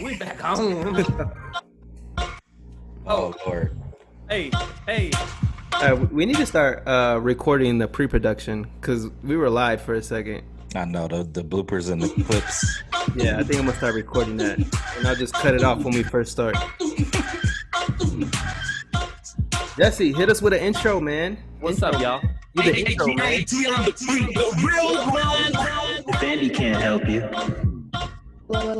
We back home. Oh Lord. Hey. We need to start recording the pre-production because we were live for a second. I know the bloopers and the clips. Yeah, I think I'm gonna start recording that, and I'll just cut it off when we first start. Jesse, hit us with an intro, man. What's up, y'all? You the intro, man. Bandy can't help you. I'm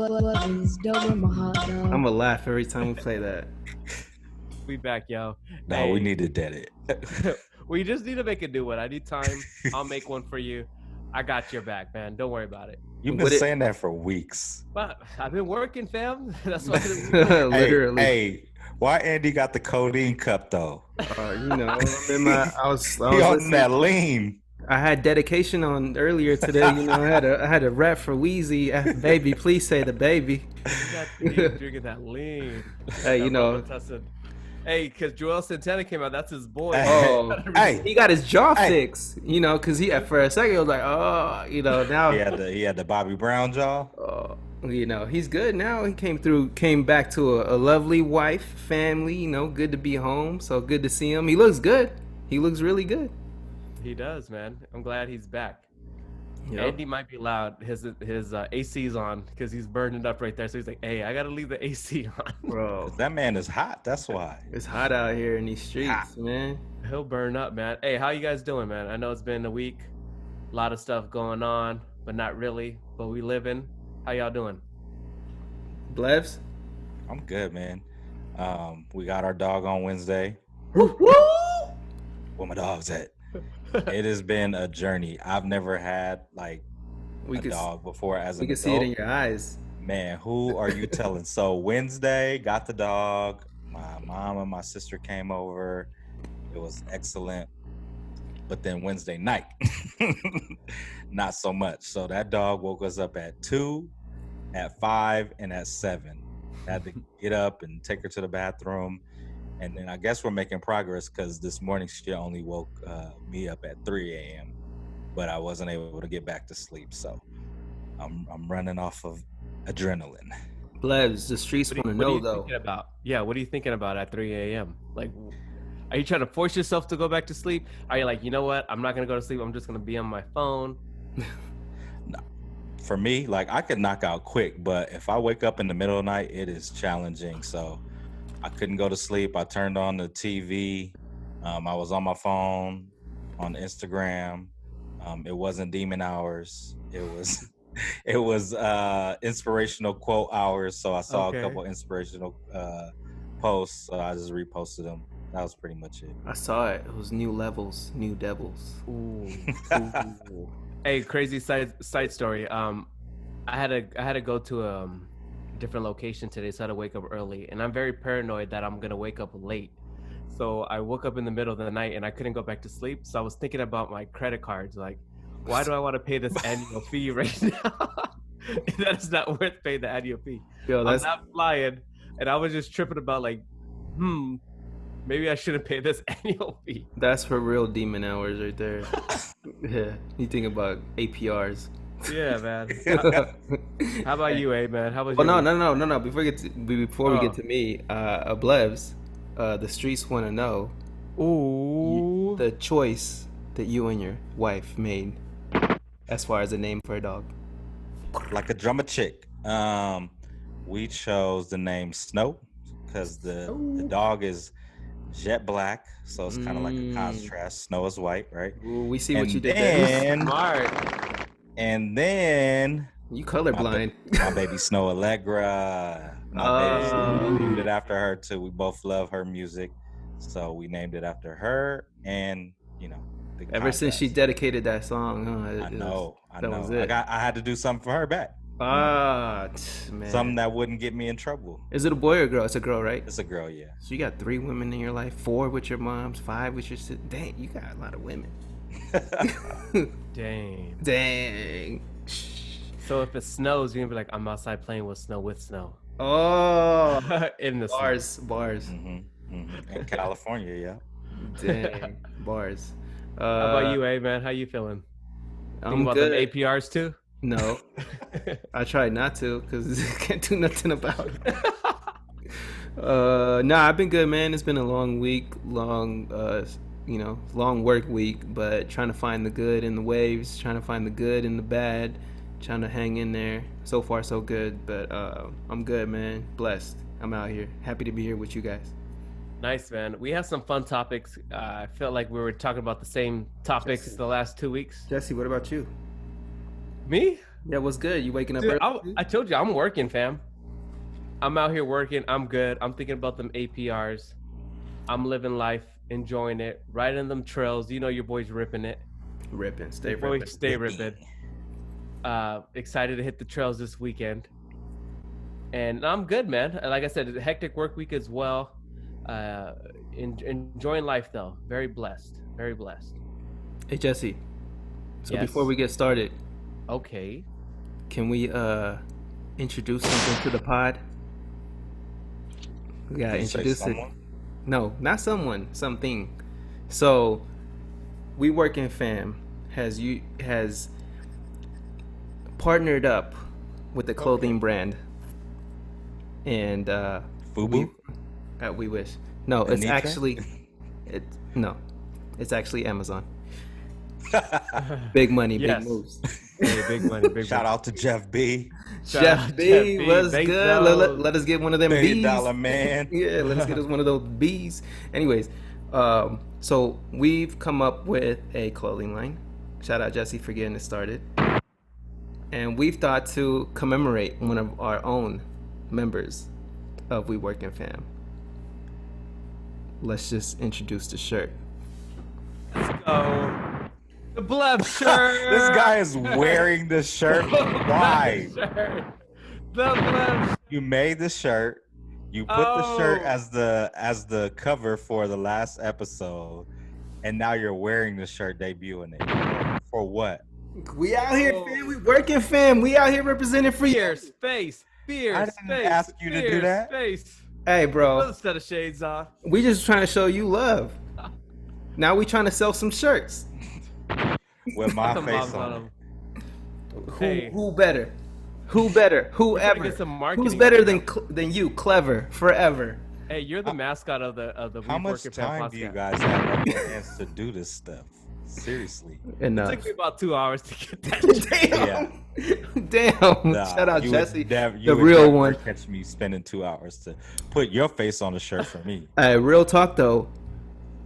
gonna laugh every time we play that. We back, yo. No, Hey, we need to dead it. we just need to make a new one. I need time. I'll make one for you. I got your back, man. Don't worry about it. You've been saying that for weeks. But I've been working, fam. That's why. Literally. Hey, why Andy got the codeine cup though? You know, I was He on listening. that lean. I had dedication on earlier today. You know, I had a rap for Wheezy. Baby, please say the baby. You drinking that lean. Hey, you know. Hey, because Joel Santana came out. That's his boy. Oh, Hey, he got his jaw fixed. You know, because he for a second was like, oh, you know, now he had the Bobby Brown jaw. you know, he's good now. He came back to a lovely wife, family. You know, good to be home. So good to see him. He looks good. He looks really good. He does, man. I'm glad he's back. Yep. Andy might be loud. His AC's on because he's burning up right there. So he's like, "Hey, I gotta leave the AC on." Bro, That man is hot. That's why. it's hot out here in these streets, man. He'll burn up, man. Hey, how you guys doing, man? I know it's been a week, a lot of stuff going on, but not really. But we living. How y'all doing? Blevs? I'm good, man. We got our dog on Wednesday. Woo! Where my dog's at? It has been a journey. I've never had like a dog before as an adult. We can see it in your eyes. Man, who are you telling? So Wednesday, got the dog. My mom and my sister came over. It was excellent. But then Wednesday night, not so much. So that dog woke us up at 2, at 5, and at 7. Had to get up and take her to the bathroom. And then I guess we're making progress because this morning she only woke me up at 3 a.m. But I wasn't able to get back to sleep. So I'm running off of adrenaline. Blevs, the streets want to know, though. Thinking about? Yeah, what are you thinking about at 3 a.m.? Like, are you trying to force yourself to go back to sleep? Are you like, you know what? I'm not going to go to sleep. I'm just going to be on my phone. No. For me, like I could knock out quick, but if I wake up in the middle of the night, it is challenging. So I couldn't go to sleep. I turned on the TV. I was on my phone, on Instagram. It wasn't demon hours. It was inspirational quote hours. So I saw a couple inspirational posts. So I just reposted them. That was pretty much it. I saw it. It was new levels, new devils. Ooh. Hey, crazy side story. I had to go to a different location today, so I had to wake up early, and I'm very paranoid that I'm gonna wake up late. So I woke up in the middle of the night and I couldn't go back to sleep. So I was thinking about my credit cards, like, why do I want to pay this annual fee right now? That is not worth paying the annual fee. Yo, I'm not flying, and I was just tripping about like, maybe I shouldn't pay this annual fee. That's for real demon hours right there. Yeah, you think about APRs. Yeah, man. How about you, man? How about you? No. Before we get to me, Blevs, the streets want to know. Ooh. The choice that you and your wife made, as far as a name for a dog. Like a drummer chick. We chose the name Snow because the dog is jet black, so it's kind of like a contrast. Snow is white, right? Ooh, we see what you did there. Smart. And then You colorblind. My baby Snow Allegra. We named it after her too. We both love her music, so we named it after her. And ever since she dedicated that song, huh? I know. Was it. I had to do something for her back. Man. Something that wouldn't get me in trouble. Is it a boy or a girl? It's a girl, right? It's a girl, yeah. So you got 3 women in your life, 4 with your moms, 5 with your sister. Dang, you got a lot of women. Dang. So if it snows, you're gonna be like, I'm outside playing with snow. Oh, in the bars. Mm-hmm. In California, yeah. Dang, bars. How about you, man? How you feeling? I'm about good. them APRs too? No, I tried not to because I can't do nothing about it. Nah, I've been good, man. It's been a long week, long work week, but trying to find the good in the waves, trying to find the good in the bad, trying to hang in there. So far, so good, but I'm good, man. Blessed. I'm out here. Happy to be here with you guys. Nice, man. We have some fun topics. I felt like we were talking about the same topics the last 2 weeks. Jesse, what about you? Me? Yeah, what's good? You waking up Dude, early? I told you, I'm working, fam. I'm out here working. I'm good. I'm thinking about them APRs. I'm living life, enjoying it, riding them trails. You know your boy's ripping it. Ripping. Stay Your boy ripping. stay ripping. Excited to hit the trails this weekend. And I'm good, man. Like I said, a hectic work week as well. Enjoying life, though. Very blessed. Very blessed. Hey, Jesse. So Yes. before we get started, Okay. can we introduce something to the pod? We gotta Did you say introduce it. someone? No, not someone, something. So, WeWorkingFam has partnered up with the clothing brand, and Fubu? we wish. No, it's Anitra? actually it's actually Amazon. Big money, Yes. big moves. Hey, big money, big Shout money. out to Jeff B. Shout out Jeff to B, what's Thanks, good? though. Let us get one of them $1 bees. billion man. Yeah, let's get us one of those bees. Anyways, so we've come up with a clothing line. Shout out Jesse for getting it started. And we've thought to commemorate one of our own members of WeWorkingFam. Let's just introduce the shirt. Let's go. The Blev shirt. This guy is wearing the shirt. Why? The Blev shirt. You made the shirt. You put the shirt as the cover for the last episode, and now you're wearing the shirt debuting it. For what? We out here, fam. We working, fam. We out here representing for Fear you. space. Fear I didn't space. ask you to do fear that. Space. Hey, Put bro. a set of shades on. We just trying to show you love. Now we trying to sell some shirts. With my Some face bobs on them. it. Hey. Who better? Who better? gotta Whoever. get some marketing Who's better right than you? Clever forever. Hey, you're the mascot of the How much WeWorkingFam time do you podcast. guys have on your hands to do this stuff? Seriously. It Enough. took me about 2 hours to get that. Damn. Damn. Nah, Shout out you would Jesse, never- you the would real never one. Catch me spending 2 hours to put your face on a shirt for me. Hey, real talk though.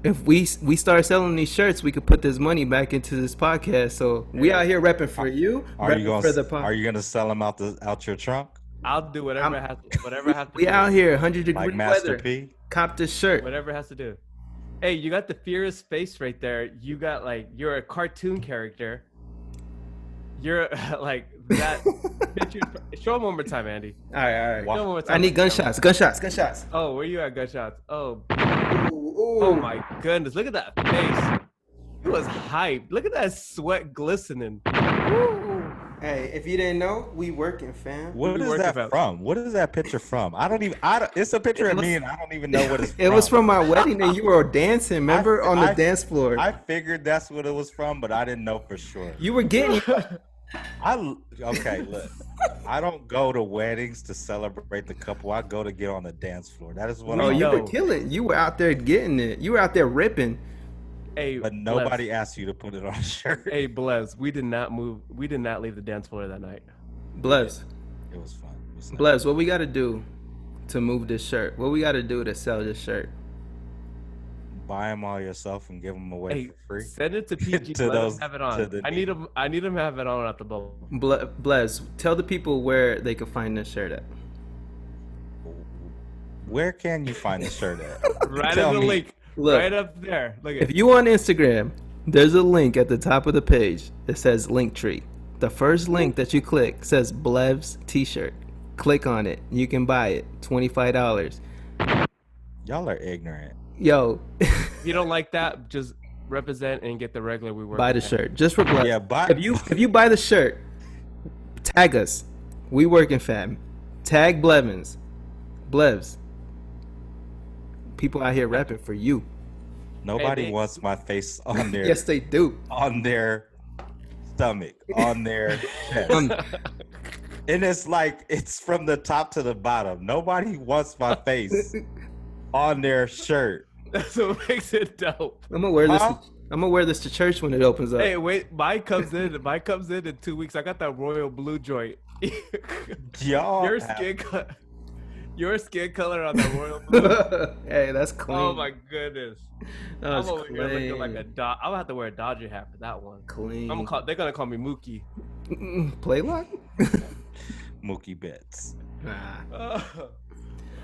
If we start selling these shirts, we could put this money back into this podcast. So we out here repping for you, Are you repping for the gonna pod. Are you gonna sell them out your trunk I'll do whatever I have to We do. out here, 100-degree like Master weather. P? Cop this shirt. Whatever it has to do. Hey, you got the fearless face right there. You got you're a cartoon character. You're like that picture. Show him one more time, Andy. All right, all right. Wow. Show him one more time. I need gunshots. Oh, where you at, gunshots? Oh, Ooh, oh my goodness! Look at that face. He was hyped. Look at that sweat glistening. Woo. Hey, if you didn't know, we working, fam. What is working that about? from? What is that picture from? It's a picture of me, and I don't even know what it's from. It was from my wedding, and you were dancing. Remember on the I- dance floor. I figured that's what it was from, but I didn't know for sure. You were getting. Okay, look. I don't go to weddings to celebrate the couple. I go to get on the dance floor. That is what Oh, I'm you know. were killing. You were out there getting it. You were out there ripping. Hey, But nobody asked you to put it on a shirt. Hey, Blevs, we did not move. We did not leave the dance floor that night. Bless. It was fun. It was nice. Bless, what we got to do to move this shirt? What we got to do to sell this shirt? Buy them all yourself and give them away Hey, for free. send it to PG. To Let those- him have it to on. the I need him. I need him to have it on at the bubble. Bless, tell the people where they can find this shirt at. Where can you find the shirt at? Right Tell in the me. link. Look. Right up there. Look at. If you on Instagram, there's a link at the top of the page that says Linktree. The first link that you click says Blevs T-shirt. Click on it. You can buy it. $25. Y'all are ignorant. Yo, If you don't like that, just represent and get the regular we work. buy the shirt just for Blevs. Yeah, buy. If you buy the shirt, tag us. We working fam. Tag Blevins. Blevs. People out here rapping for you. Nobody Hey, wants my face on their Yes, they do. on their stomach, on their chest. And it's like, it's from the top to the bottom. Nobody wants my face on their shirt. That's what makes it dope. I'm gonna wear this. I'm gonna wear this to church when it opens up. Hey, wait, mine comes in in 2 weeks. I got that royal blue joint. Y'all your skin color on the royal blue. Hey, that's clean. Oh my goodness. That's I'm over clean. here looking like a dog. I'm gonna have to wear a Dodger hat for that one. Clean. They're gonna call me Mookie. Playlock? Mookie Betts. Nah.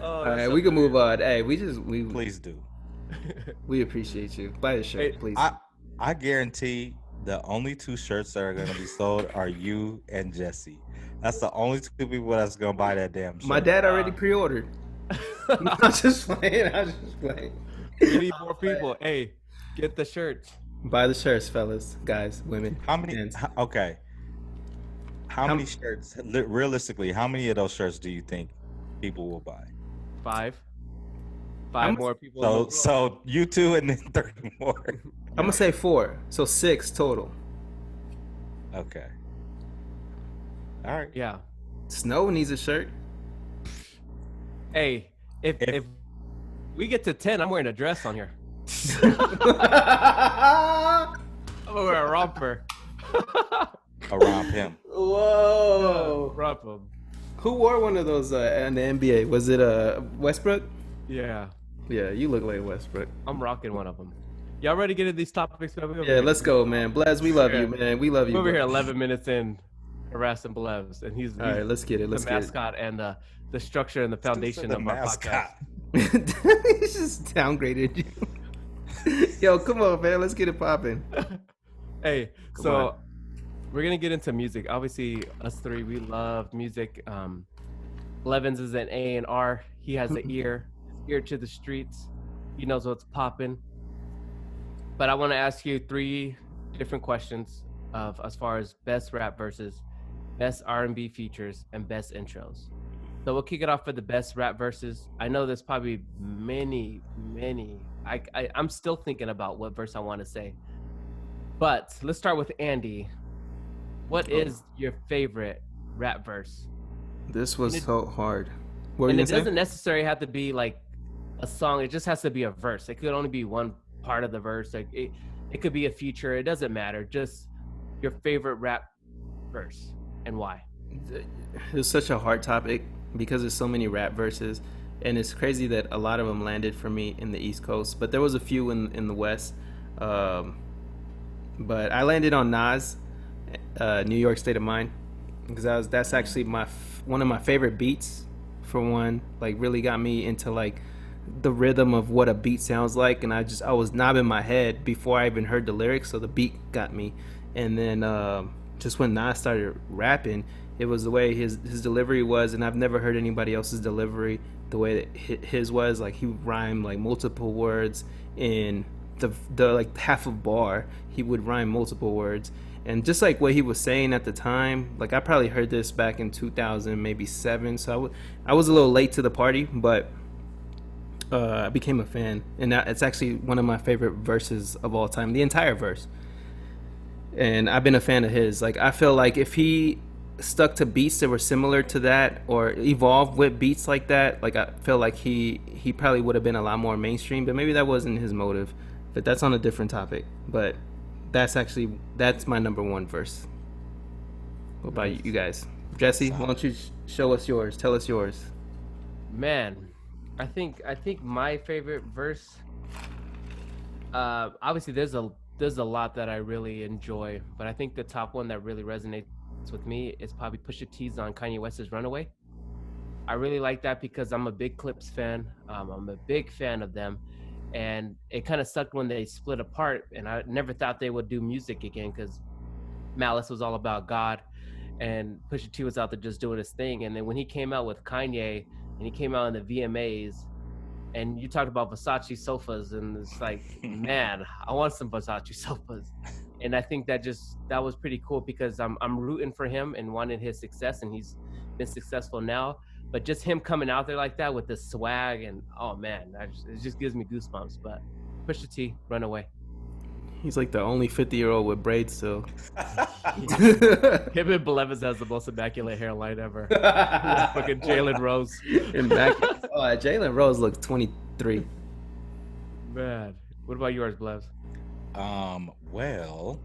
All right, we can move on. Hey, we Please do. We appreciate you. Buy a shirt, Hey, please. I guarantee the only 2 shirts that are gonna be sold are you and Jesse. That's the only 2 people that's gonna buy that damn shirt. My dad already pre-ordered. I'm just playing. We need more people. Hey, get the shirts. Buy the shirts, fellas, guys, women. How many? fans. Okay. How many shirts? Realistically, how many of those shirts do you think people will buy? 5 more people. So you 2 and then 30 more. I'm gonna say 4, so 6 total. Okay. All right. Yeah. Snow needs a shirt. Hey, if we get to 10, I'm wearing a dress on here. Whoa! I'm gonna wear a romper. Around him. Romp him. Who wore one of those in the NBA? Was it Westbrook? Yeah. Yeah, you look like Westbrook. I'm rocking one of them. Y'all ready to get into these topics? Yeah, let's go, man. Blaz, we love you, man. We love you. We're over bro. here 11 minutes in, harassing Blevins, and he's All right, let's get it. Let's the get mascot and the structure and the foundation of our podcast. it. He's just downgraded you. Yo, come on, man. Let's get it popping. Hey, Come so on. we're gonna get into music. Obviously, us 3, we love music. Blevins is an A&R. He has an ear to the streets. He knows what's popping. But I want to ask you 3 different questions of as far as best rap verses, best R&B features, and best intros. So we'll kick it off for the best rap verses. I know there's probably many. I'm still thinking about what verse I want to say. But let's start with Andy. What is your favorite rap verse? This was so hard. And it doesn't necessarily have to be like a song. It just has to be a verse. It could only be one part of the verse. Like it could be a feature. It doesn't matter. Just your favorite rap verse and why. It's such a hard topic because there's so many rap verses, and it's crazy that a lot of them landed for me in the East Coast, but there was a few in the West. But I landed on Nas, New York State of Mind, because that's actually one of my favorite beats. For one, like really got me into like the rhythm of what a beat sounds like, and I was nodding my head before I even heard the lyrics, so the beat got me. And then just when Nas started rapping, it was the way his delivery was, and I've never heard anybody else's delivery the way that his was. Like he rhymed like multiple words in the like half a bar. He would rhyme multiple words, and just like what he was saying at the time, like I probably heard this back in 2000, maybe 7. So I was a little late to the party, but I became a fan, and it's actually one of my favorite verses of all time, the entire verse. And I've been a fan of his. Like I feel like if he stuck to beats that were similar to that or evolved with beats like that, like I feel like he probably would have been a lot more mainstream, but maybe that wasn't his motive. But that's on a different topic. But that's my number 1 verse. What about you guys? Jesse, why don't you show us yours? Tell us yours. Man, I think my favorite verse. Obviously, there's a lot that I really enjoy, but I think the top one that really resonates with me is probably Pusha T's on Kanye West's Runaway. I really like that because I'm a big Clips fan. I'm a big fan of them, and it kind of sucked when they split apart, and I never thought they would do music again because Malice was all about God and Pusha T was out there just doing his thing. And then when he came out with Kanye and he came out in the VMAs, and you talked about Versace sofas, and it's like, man, I want some Versace sofas. And I think that was pretty cool because I'm rooting for him and wanting his success, and he's been successful now. But just him coming out there like that with the swag, and oh man, it just gives me goosebumps. But Pusha T, Runaway. He's like the only 50-year-old with braids still. Him and Blevins has the most immaculate hairline ever. Fucking Jalen Rose. Immaculate. Oh, Jalen Rose looks 23. Man, what about yours, Blevs? Well,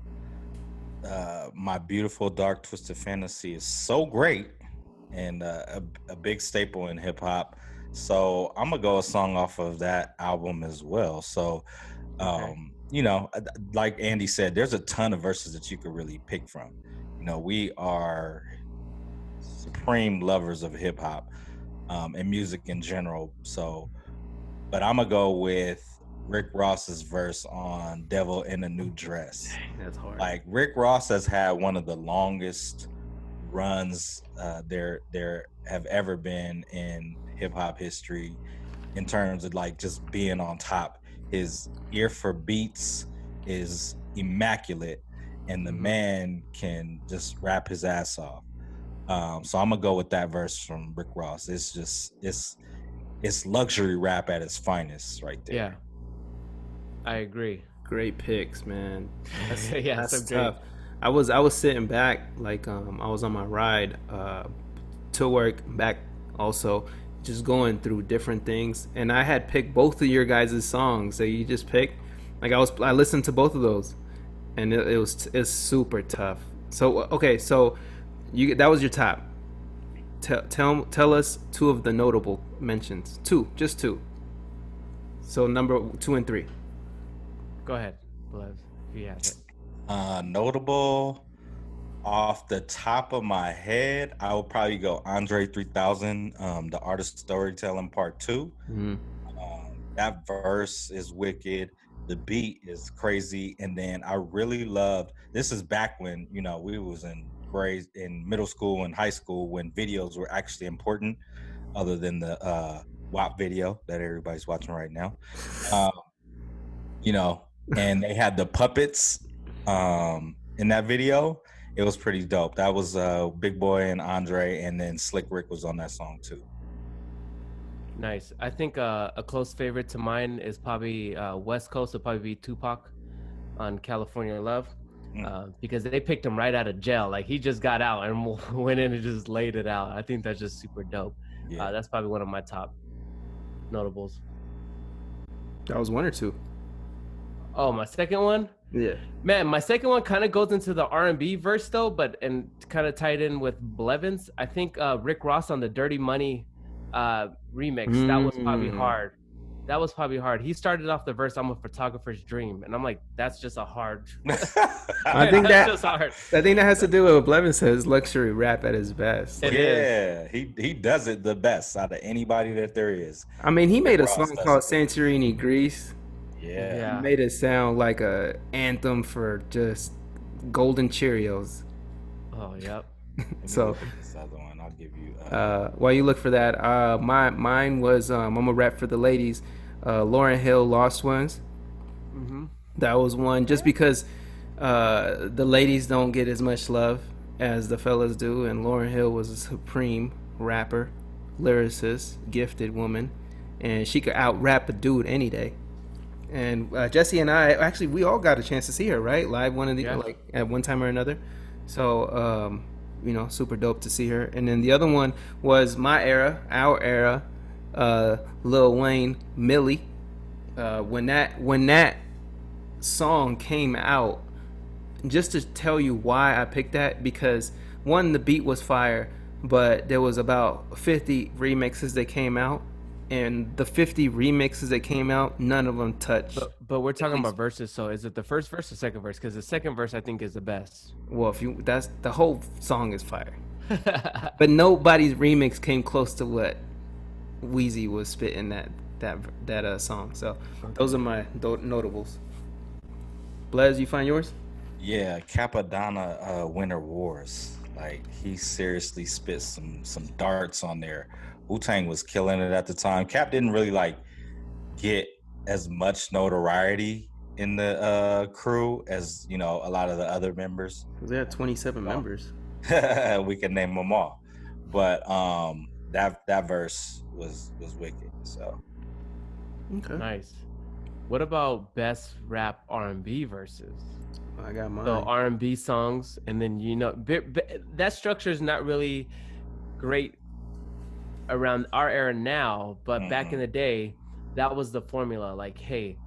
My Beautiful Dark Twisted Fantasy is so great and a big staple in hip hop. So I'm gonna go a song off of that album as well. So, you know, like Andy said, there's a ton of verses that you could really pick from. You know, we are supreme lovers of hip hop and music in general. So, but I'm gonna go with Rick Ross's verse on Devil in a New Dress. That's hard. Like, Rick Ross has had one of the longest runs there have ever been in hip hop history in terms of like just being on top. His ear for beats is immaculate, and the man can just rap his ass off. So I'm gonna go with that verse from Rick Ross. It's just it's luxury rap at its finest right there. Yeah, I agree. Great picks, man. That's tough. I was sitting back, like I was on my ride to work back, also just going through different things, and I had picked both of your guys' songs that you just picked. Like I listened to both of those, and it's super tough. So okay, so that was your top. Tell us two of the notable mentions. Just two. So number 2 and 3. Go ahead, Blevs, if you have it. Notable off the top of my head, I would probably go Andre 3000, the Artist Storytelling Part 2. That verse is wicked. The beat is crazy. And then I really loved, this is back when, you know, we was in middle school and high school when videos were actually important, other than the WAP video that everybody's watching right now. You know, and they had the puppets in that video. It was pretty dope. That was Big Boy and Andre, and then Slick Rick was on that song too. Nice. I think a close favorite to mine is probably West Coast. Would probably be Tupac on California Love, because they picked him right out of jail. Like, he just got out and went in and just laid it out. I think that's just super dope. Yeah. That's probably one of my top notables. That was 1 or 2. Oh, my second one? Yeah. Man, my second one kind of goes into the R&B verse though, and kind of tied in with Blevins. I think Rick Ross on the Dirty Money remix, that was probably hard. That was probably hard. He started off the verse, "I'm a photographer's dream," and I'm like, that's just a hard. I think that's just hard. I think that has to do with what Blevins says, luxury rap at his best. He does it the best out of anybody that there is. I mean, he made a song called Santorini Grease. Yeah. He made it sound like a anthem for just golden Cheerios. Oh, yep. So this other one, I'll give you. While you look for that, mine was I'm a rap for the ladies. Lauryn Hill, Lost Ones. That was one, just because the ladies don't get as much love as the fellas do, and Lauryn Hill was a supreme rapper, lyricist, gifted woman, and she could out rap a dude any day. And Jesse and I, actually, we all got a chance to see her, right? Live like at one time or another. So, you know, super dope to see her. And then the other one was our era, Lil Wayne, Millie. When that song came out, just to tell you why I picked that, because one, the beat was fire, but there was about 50 remixes that came out. And the 50 remixes that came out, none of them touched. But we're talking about verses, so is it the first verse or second verse? Because the second verse I think is the best. Well, that's the whole song is fire. But nobody's remix came close to what Weezy was spitting that song. So those are my notables. Blez, you find yours? Yeah, Capadonna, Winter Wars. Like, he seriously spit some darts on there. Wu-Tang was killing it at the time. Cap didn't really like get as much notoriety in the crew as, you know, a lot of the other members. They had 27 members. We can name them all, but that verse was wicked. So okay, nice. What about best rap R&B verses? I got mine. So R&B songs, and then that structure is not really great around our era now, but back in the day, that was the formula. Like, hey,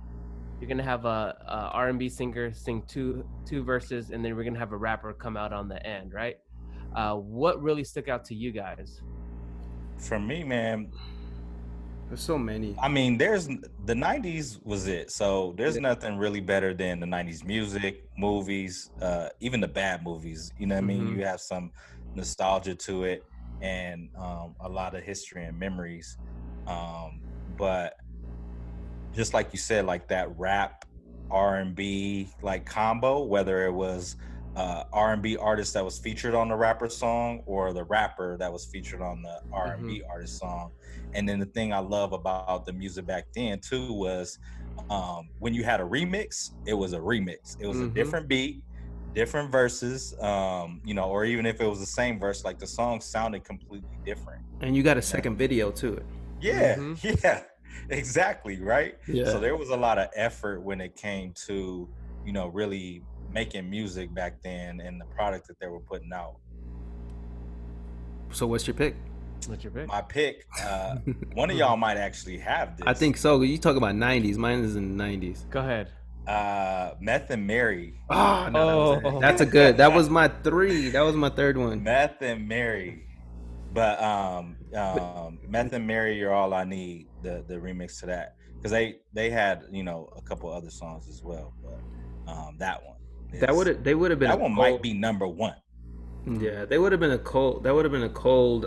you're gonna have a R&B singer sing two verses, and then we're gonna have a rapper come out on the end, right? What really stuck out to you guys? For me, man, There's so many. I mean, there's the 90s was it. So there's nothing really better than the 90s music, movies, even the bad movies. You know what I mean? You have some nostalgia to it and a lot of history and memories. But just like you said, like that rap R&B like combo, whether it was R&B artist that was featured on the rapper song or the rapper that was featured on the R&B artist song. And then the thing I love about the music back then too was when you had a remix, it was a remix. It was a different beat, different verses, or even if it was the same verse, like the song sounded completely different. And you got a second video to it. Yeah, yeah, exactly, right? Yeah. So there was a lot of effort when it came to, really making music back then and the product that they were putting out. So what's your pick? What's your pick? My pick, one of y'all might actually have this. I think so. You talk about 90s. Mine is in the 90s. Go ahead. Meth and Mary. Oh, no, that's a good. That was my 3. That was my 3rd one. Meth and Mary. But Meth and Mary, You're All I Need, the remix to that. Because they had, a couple other songs as well. But that one. They would have been. That one might be number 1. Yeah, they would have been a cold. That would have been a cold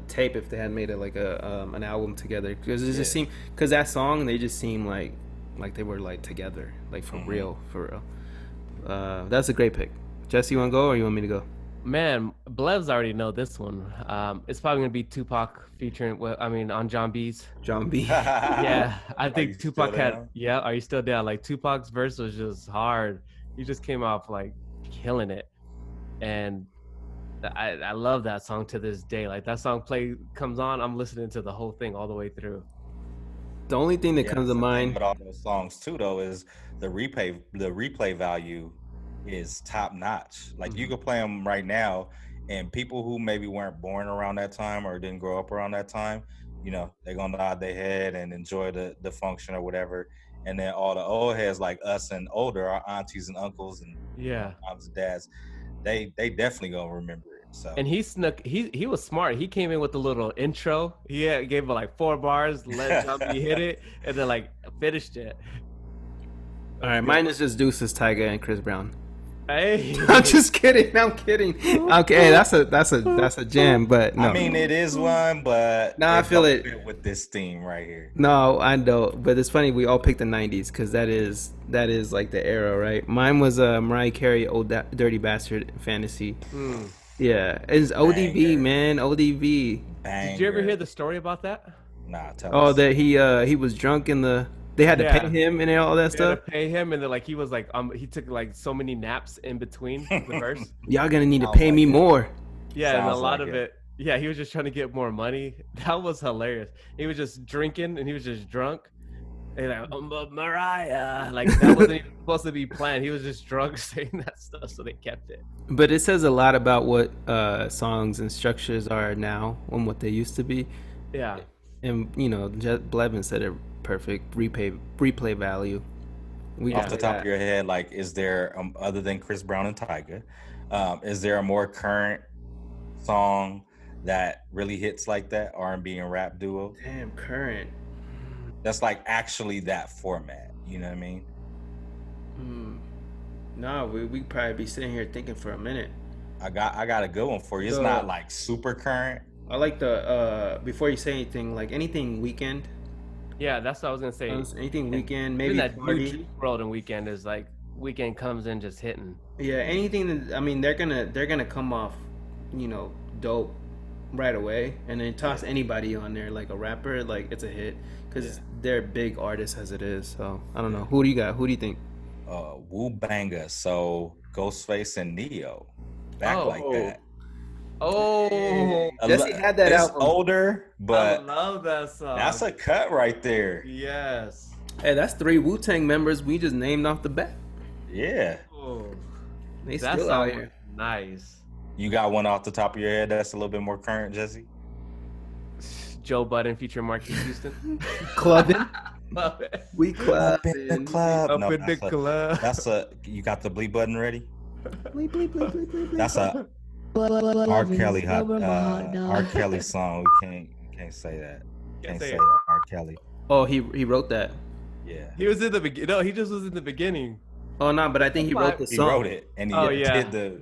tape if they had made it like an album together. Because it just seemed, because that song, they just seemed like they were like together, like for real. That's a great pick. Jesse, you want to go or you want me to go? Man, Blevs already know this one. It's probably gonna be Tupac featuring. On John B's. John B. Yeah, I think Tupac had. Down? Yeah, are you still down? Like Tupac's verse was just hard. He just came off like killing it, and I love that song to this day. Like that song comes on, I'm listening to the whole thing all the way through. The only thing that comes to mind with all those songs too, though, is the replay value is top notch. Like you could play them right now, and people who maybe weren't born around that time or didn't grow up around that time, they're gonna nod their head and enjoy the function or whatever. And then all the old heads like us and older, our aunties and uncles and moms and dads, they definitely gonna remember it. So. And he snuck. He was smart. He came in with a little intro. He gave it like 4 bars, let John B hit it, and then like finished it. All right, mine is just Deuces, Tyga, and Chris Brown. Hey, I'm just kidding. I'm kidding. Okay, that's a jam, but no. I mean, it is one, but no, I feel it fit with this theme right here. No, I know, but it's funny. We all picked the '90s because that is like the era, right? Mine was Mariah Carey, "Old Dirty Bastard" Fantasy. Yeah, it's ODB, Banger. man. ODB. Banger. Did you ever hear the story about that? Nah, tell us. That he was drunk in the. They had to pay him and all that stuff. Had to pay him, and then like he was like he took like so many naps in between the verse. Y'all gonna need to pay me more. Yeah, and a lot of it. Yeah, he was just trying to get more money. That was hilarious. He was just drinking and he was just drunk. And like, Mariah, like that wasn't even supposed to be planned. He was just drunk saying that stuff, so they kept it. But it says a lot about what songs and structures are now and what they used to be. Yeah. And Blevins said it perfect. Replay value. Off the top of your head, like, is there other than Chris Brown and Tyga, is there a more current song that really hits like that R&B and rap duo? Damn, current. That's like actually that format. You know what I mean? No, we probably be sitting here thinking for a minute. I got a good one for you. It's not like super current. I like the before you say anything, like anything Weekend. Yeah, that's what I was gonna say. Anything Weekend, maybe that Party. New World and Weekend is like Weekend comes in just hitting. Yeah, anything that they're gonna come off, dope right away, and then toss anybody on there like a rapper, like it's a hit because they're big artists as it is. So I don't know. Who do you got? Who do you think? Wu Banga. So Ghostface and Neo, back like that. Oh, Jesse had that it's album. older, but I love that song. that's a cut right there. Yes. Hey, that's 3 Wu-Tang members we just named off the bat. Yeah. Oh, They that still out song here. was nice. You got one off the top of your head that's a little bit more current, Jesse? Joe Budden featuring Marquis Houston. Clubbing. Love it. We Up in the clubbing. club. Up No, in the club. that's a. You got the bleep button ready? Bleep, bleep, bleep, bleep, bleep, bleep. That's a R. Kelly R. Kelly song. We can't say that. Can't say R. Kelly. Oh, he wrote that. Yeah. He was in the beginning. No, he just was in the beginning. Oh no, but I think he wrote the He song. wrote it and he did the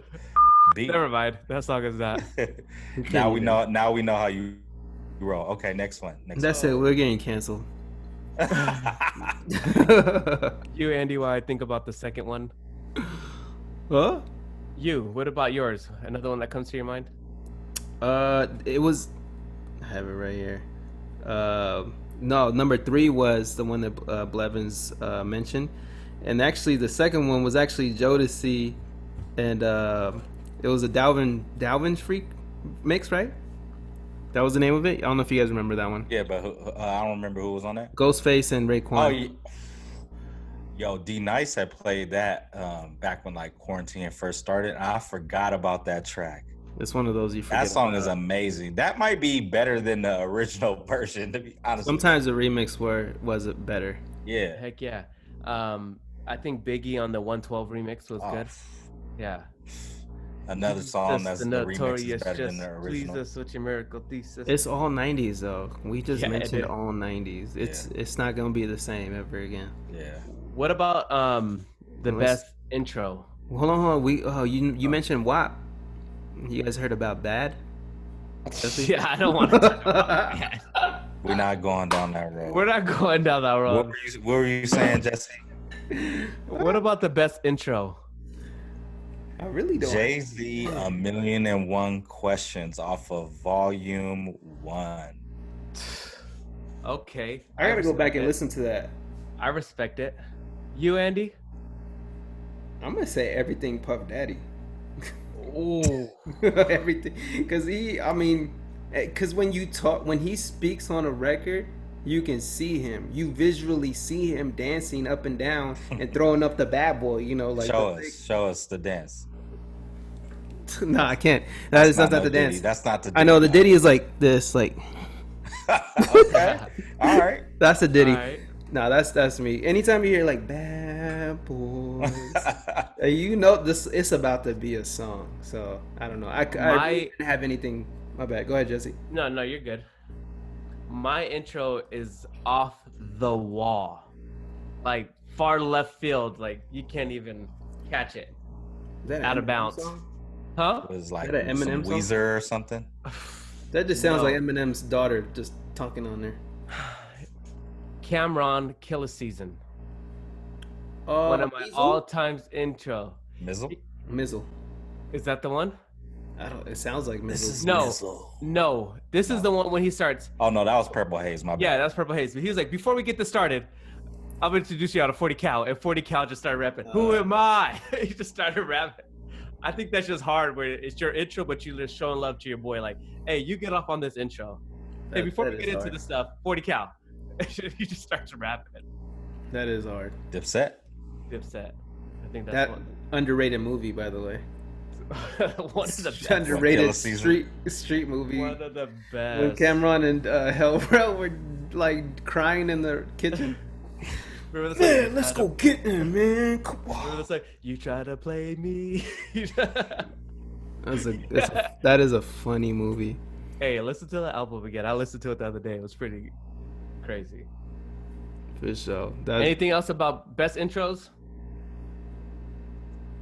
beat. Never mind. That song is that. Now we know how you roll. Okay, next one. That's it. We're getting canceled. You, Andy, while I think about the second one. Huh? You, what about yours? Another one that comes to your mind? It was. I have it right here. No, number 3 was the one that Blevins mentioned, and actually the second one was actually Jodeci, and it was a Dalvin Freak mix, right? That was the name of it. I don't know if you guys remember that one. Yeah, but I don't remember who was on that. Ghostface and Raekwon. Oh, yeah. Yo, D Nice had played that back when like quarantine first started. I forgot about that track. It's one of those you forget. That song is amazing. That might be better than the original version, to be honest. Sometimes the remix was it better. Yeah. Heck yeah. I think Biggie on the 112 remix was good. Yeah. Another song that's the remix is better just than the original. Please us with your miracle thesis. It's all 90s though. We just mentioned it. all 90s. It's not gonna be the same ever again. Yeah. What about the best intro? Hold on. You mentioned WAP. You guys heard about Bad? Yeah, I don't want to talk about that. We're not going down that road. We're not going down that road. What were you saying, Jesse? What about the best intro? I really don't. Jay-Z, 1,000,001 Questions off of Volume 1. Okay. I gotta go back and listen to that. I respect it. You, Andy? I'm gonna say everything Puff Daddy. Oh, Everything, because when he speaks on a record, you can see him. You visually see him dancing up and down and throwing up the bad boy. You know, like show us the dance. No, I can't. That's not the dance. That's not the Diddy. I know the Diddy is like this, like. Okay, all right. That's a Diddy. right. No, that's me. Anytime you hear like bad boys, you know this. It's about to be a song. So I don't know. I really didn't have anything. My bad. Go ahead, Jesse. No, you're good. My intro is off the wall, like far left field. Like you can't even catch it. Is that out of Eminem bounds. song? Huh? It was like Is that an some Eminem song? Weezer or something. That just sounds No. like Eminem's daughter just talking on there. Cameron Killer Season. Oh, One of my all-time intro. Mizzle? Mizzle. Is that the one? I don't. It sounds like Mizzle. This is No. Mizzle. No. This is the one when he starts. Oh no, that was Purple Haze. My bad. Yeah, that's Purple Haze. But he was like, before we get this started, I'm gonna introduce you out to 40 Cal. And 40 Cal just started rapping. Who am I? He just started rapping. I think that's just hard where it's your intro, but you're just showing love to your boy. Like, hey, you get off on this intro. Hey, before we get into the stuff, 40 Cal. He just starts rapping. That is hard. Dipset. Dipset. I think That that's underrated movie, by the way. one of the best. Underrated Season. street movie. One of the best. When Cameron and Hellbro were like crying in the kitchen. Remember the Man, song, let's go get him, man. Come Remember on. the song, you try to play me. That is a funny movie. Hey, listen to the album again. I listened to it the other day. It was pretty crazy. For sure. Anything else about best intros?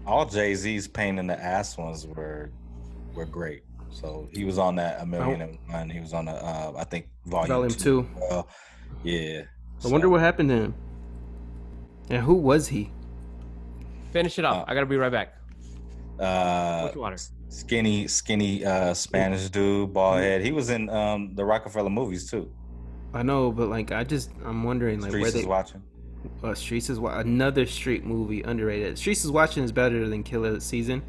All Jay-Z's pain in the ass ones were great. So he was on that 1,000,001. He was on the I think volume 2. Well, yeah. I wonder what happened to him. And who was he? Finish it off. I gotta be right back. Which water? Skinny Spanish dude, bald head. He was in the Rockefeller movies too. I know, but like I'm wondering like Streets where they is watching. Streets is another street movie underrated. Streets is Watching is better than Killer Season.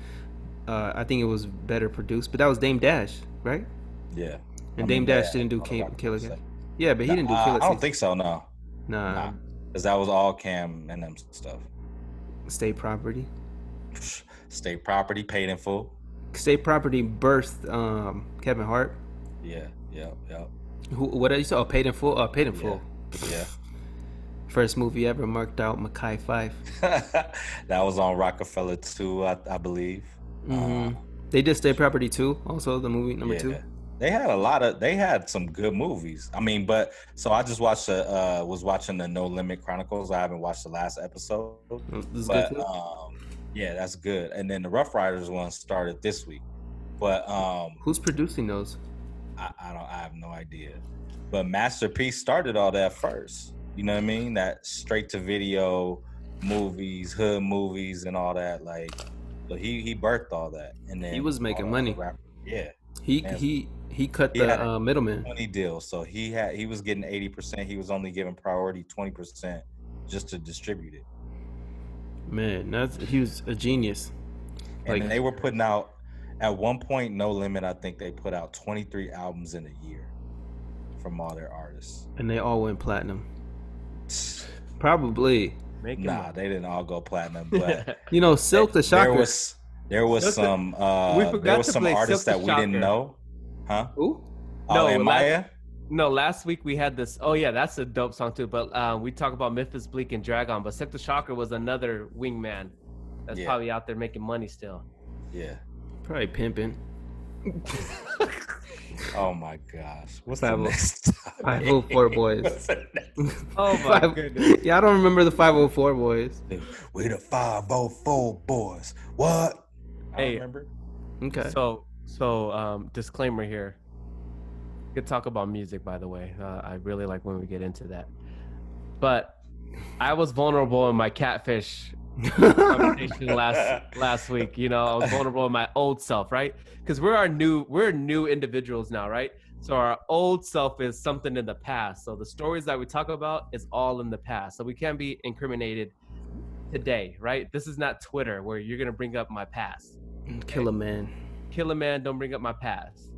I think it was better produced, but that was Dame Dash, right? Yeah. And Dame Dash didn't do Killer. Yeah, but he didn't do Killer Season. I don't think so. No. Nah. Because that was all Cam and them stuff. State Property. State Property paid in full. State Property birthed Kevin Hart. Yeah. What did you say? Oh, Paid in Full. Paid in Full. Yeah. First movie ever marked out Mackay 5. That was on Rockefeller 2, I believe. Mm-hmm. They did State Property 2, also the movie number 2. They had some good movies. I mean, so I just was watching the No Limit Chronicles. I haven't watched the last episode. This is good too? Yeah, that's good. And then the Rough Riders one started this week. But who's producing those? I have no idea. But Masterpiece started all that first. You know what I mean? That straight to video movies, hood movies, and all that. Like, so he birthed all that, and then he was making money. Yeah, he cut the middleman money deal. So he was getting 80%. He was only giving priority 20% just to distribute it. Man, he was a genius. And then they were putting out at one point, No Limit. I think they put out 23 albums in a year from all their artists, and they all went platinum. Probably. They didn't all go platinum, but Silk the Shocker. There was some artists that we didn't know. Huh? Who? Maya? No, last week we had this. Oh yeah, that's a dope song too. But we talk about Memphis Bleak and Dragon, but Silk the Shocker was another wingman that's probably out there making money still. Yeah. Probably pimping. Oh my gosh. What's 504 Boys. Oh my goodness. Yeah, I don't remember the 504 Boys. We the 504 Boys. What? Hey, remember. Okay. So disclaimer here. We could talk about music, by the way. I really like when we get into that. But I was vulnerable in my catfish conversation last week. I was vulnerable in my old self, right? Because we're new individuals now, right? So our old self is something in the past. So the stories that we talk about is all in the past. So we can't be incriminated today, right? This is not Twitter where you're gonna bring up my past. Okay? Kill a man, don't bring up my past.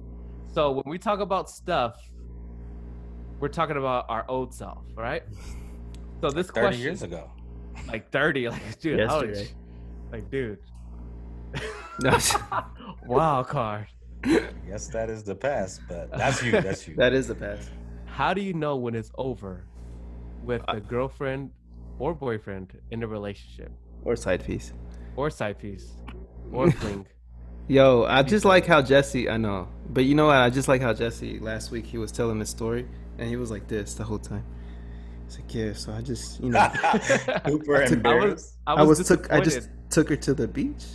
So when we talk about stuff, we're talking about our old self, right? So this 30 question, years ago. Like 30, like dude, yesterday. Like dude. Wild card. Yes, that is the past, but that's you. That's you. That is the past. How do you know when it's over with a girlfriend or boyfriend in a relationship? Or side piece. Or fling. Yo, I just like how Jesse, I know. But you know what? I just like how Jesse, last week, he was telling his story, and he was like this the whole time. He's like, yeah, so I just, super embarrassed. I just took her to the beach.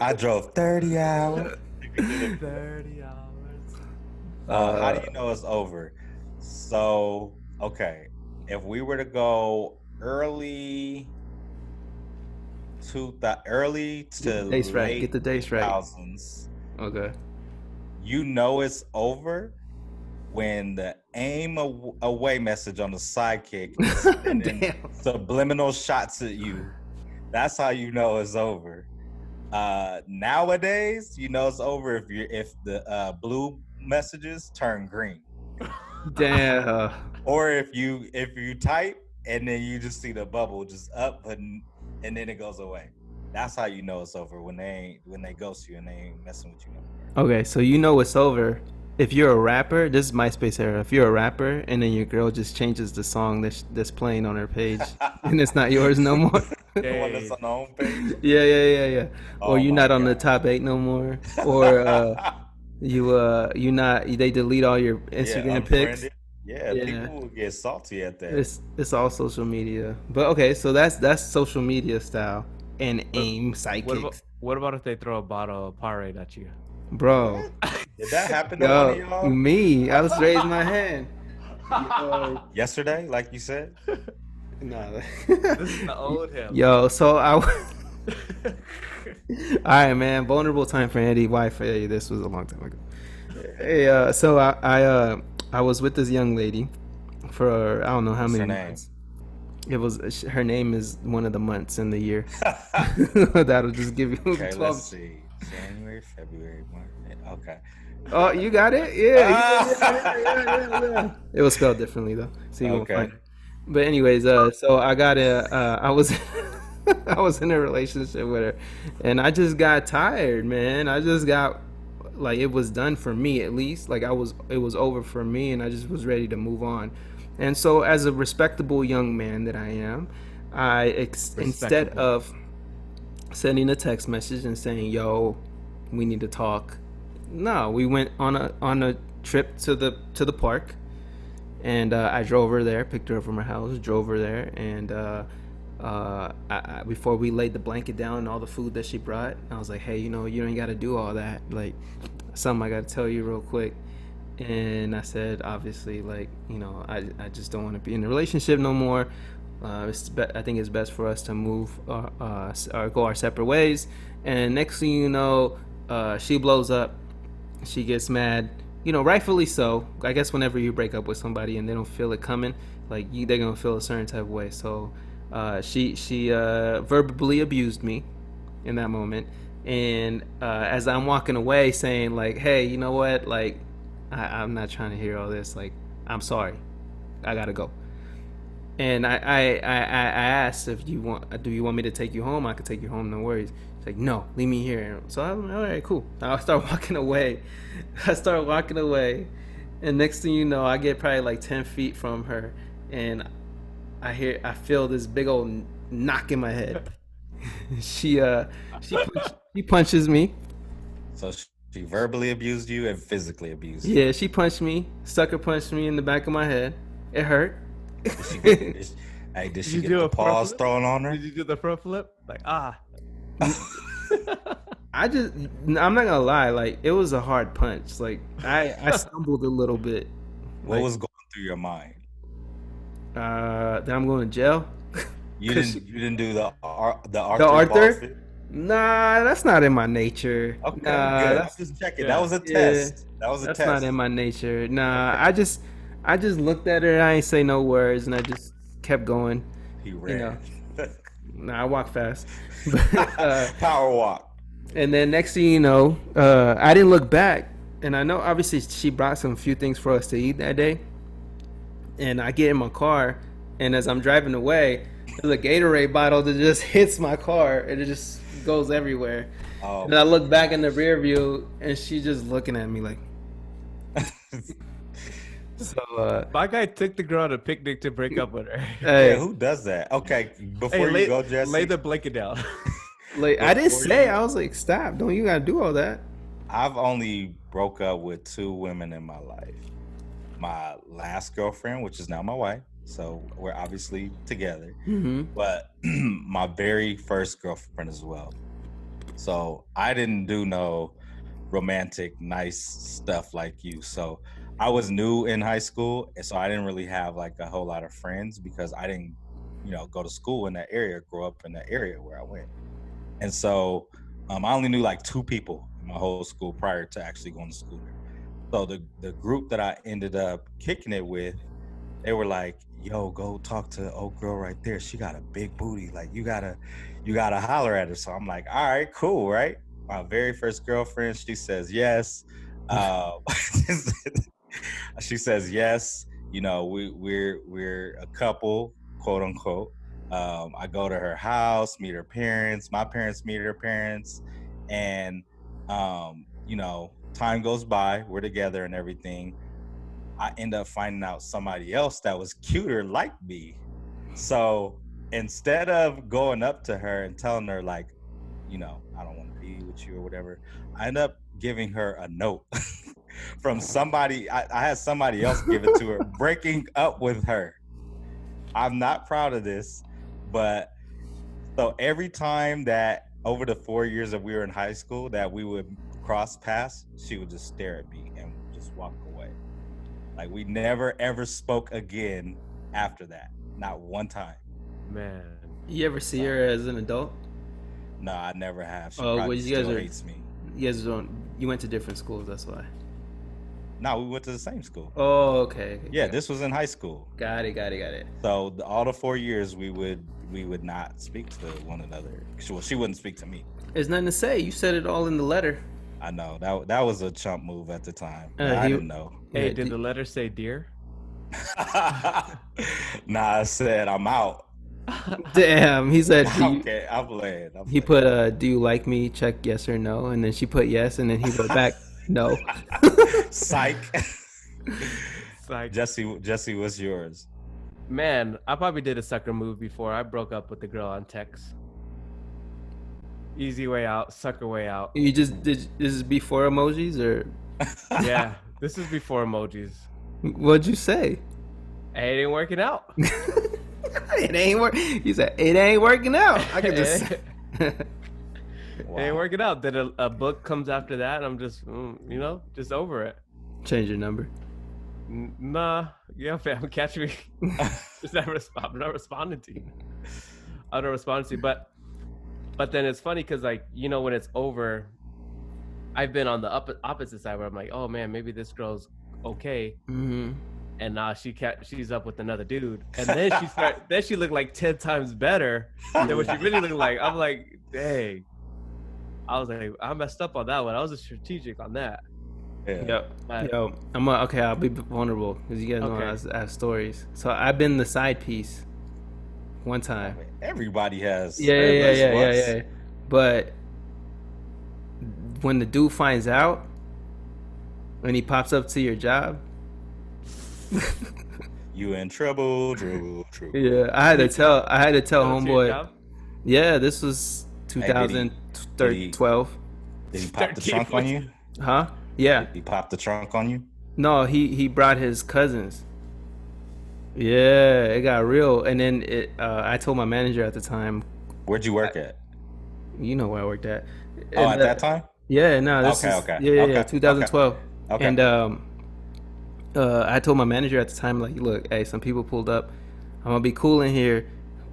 I drove 30 hours. 30 hours. How do you know it's over? So, okay, if we were to go early to late get the dates right. 2000s. Okay. It's over when the aim away message on the sidekick and then subliminal shots at you. That's how you know it's over. Nowadays, it's over if the blue messages turn green. Damn. Or if you type and then you just see the bubble just up and then it goes away. That's how you know it's over, when they ghost you and they ain't messing with you no more. Okay, so it's over if you're a rapper. This is MySpace era. If you're a rapper and then your girl just changes the song that's playing on her page and it's not yours no more. The one that's on the home page? Yeah. Or you're not on the top 8 no more. Or they delete all your Instagram pics. Yeah, people will get salty at that. It's all social media. But okay, so that's social media style and aim sidekicks. What about if they throw a bottle of Powerade at you? Bro. Did that happen to one of y'all? Me. I was raising my hand. Yesterday, like you said? No. This is the old him. Yo, so all right, man. Vulnerable time for Andy. Wife. Hey, this was a long time ago. Hey, so I was with this young lady for I don't know how many months. Her name is one of the months in the year. That'll just give you 12. Let's see. January, February, March. Okay. Oh, you got it? Yeah. It was spelled differently though. So you won't find it. But anyways, so I got I was I was in a relationship with her, and I just got tired, man. I just got like it was done for me at least. Like it was over for me, and I just was ready to move on. And so, as a respectable young man that I am, instead of sending a text message and saying, "Yo, we need to talk," no, we went on a trip to the park. And I drove her there, picked her up from her house, drove her there, and before we laid the blanket down and all the food that she brought, I was like, hey, you ain't got to do all that. Like, something I got to tell you real quick. And I said, obviously, like, I just don't want to be in a relationship no more. I think it's best for us to move or go our separate ways. And next thing you know, she blows up. She gets mad. Rightfully so. I guess whenever you break up with somebody and they don't feel it coming, like they're gonna feel a certain type of way. So she verbally abused me in that moment, and as I'm walking away, saying like, "Hey, you know what? Like, I'm not trying to hear all this. Like, I'm sorry, I gotta go." And I asked if do you want me to take you home? I could take you home, no worries. She's like, no, leave me here. So I'm all right, cool. I start walking away. And next thing you know, I get probably like 10 feet from her, and I feel this big old knock in my head. she punches me. So she verbally abused you and physically abused you. Yeah, she punched me, sucker punched me in the back of my head. It hurt. Did she get the paws thrown on her? Did you do the front flip? Like, I'm not gonna lie, like it was a hard punch. Like I stumbled a little bit. What was going through your mind? That I'm going to jail. You didn't do the Arthur? Arthur? Nah, that's not in my nature. Okay, good. I'm just checking. Yeah. That was a test. That's not in my nature. Nah, I just looked at her. I ain't say no words, and I just kept going. He ran. Nah, I walk fast. Power walk. And then next thing you know, I didn't look back, and I know obviously she brought some few things for us to eat that day. And I get in my car, and as I'm driving away, there's a Gatorade bottle that just hits my car, and it just goes everywhere. Oh, and I look back in the rear view, and she's just looking at me like. So my guy took the girl on a picnic to break up with her. Hey, who does that? Okay, before you go, Jesse, lay the blanket down. Like I didn't say. I was like, stop! Don't you gotta do all that? I've only broke up with 2 women in my life. My last girlfriend, which is now my wife, so we're obviously together. Mm-hmm. But my very first girlfriend as well. So I didn't do no romantic, nice stuff like you. So I was new in high school, and so I didn't really have like a whole lot of friends because I didn't, go to school in that area, grow up in that area where I went. And so I only knew like 2 people in my whole school prior to actually going to school there. So the group that I ended up kicking it with, they were like, yo, go talk to the old girl right there. She got a big booty. Like you gotta holler at her. So I'm like, all right, cool, right? My very first girlfriend, she says yes. She says yes. We're a couple, quote unquote. I go to her house, meet her parents. My parents meet her parents, and time goes by. We're together and everything. I end up finding out somebody else that was cuter like me. So instead of going up to her and telling her like, I don't want to be with you or whatever, I end up giving her a note from somebody. I had somebody else give it to her, breaking up with her. I'm not proud of this, but so every time that over the 4 years that we were in high school that we would cross paths, she would just stare at me and just walk away. Like we never ever spoke again after that. Not one time. Man. You ever see her as an adult? No, I never have. She probably still hates me. You went to different schools, that's why. No, we went to the same school. Oh, okay. Yeah, this was in high school. Got it. So all the 4 years we would not speak to one another. Well, she wouldn't speak to me. There's nothing to say. You said it all in the letter. I know that was a chump move at the time. I didn't know. Hey, did the letter say dear? Nah, I said I'm out. Damn, he said. Okay, I'm playing. He put, "Do you like me?" Check yes or no, and then she put yes, and then he wrote back no. Psych. Like, Jesse, what's yours? man, I probably did a sucker move before. I broke up with the girl on text. Easy way out, sucker way out. You just did. This is before emojis, or Yeah, this is before emojis. what'd you say? Hey, it ain't working out. It ain't work. He said it ain't working out. I can just. It ain't working out. Then a book comes after that, and I'm just, just over it. Change your number. Nah, yeah, fam, catch me. I'm not responding to you. I'm not responding to you, but then it's funny because, like, when it's over, I've been on the opposite side where I'm like, oh man, maybe this girl's okay, and now she's up with another dude, and then she looked like 10 times better than what she really looked like. I'm like, dang. I was like, I messed up on that one. I was strategic on that. Yeah. Yo, okay. I'll be vulnerable because you guys know I have stories. So I've been the side piece one time. Everybody has. Yeah. But when the dude finds out, when he pops up to your job, you in trouble. Yeah, I had to tell homeboy. Yeah, this was 2012. Did he pop the trunk on you? Huh? Yeah. Did he pop the trunk on you? No, he brought his cousins. Yeah, it got real. And then I told my manager at the time. Where'd you work at? You know where I worked at. Oh, at that time? Yeah, no. Yeah, 2012. Okay. And I told my manager at the time, like, look, hey, some people pulled up. I'm gonna be cool in here,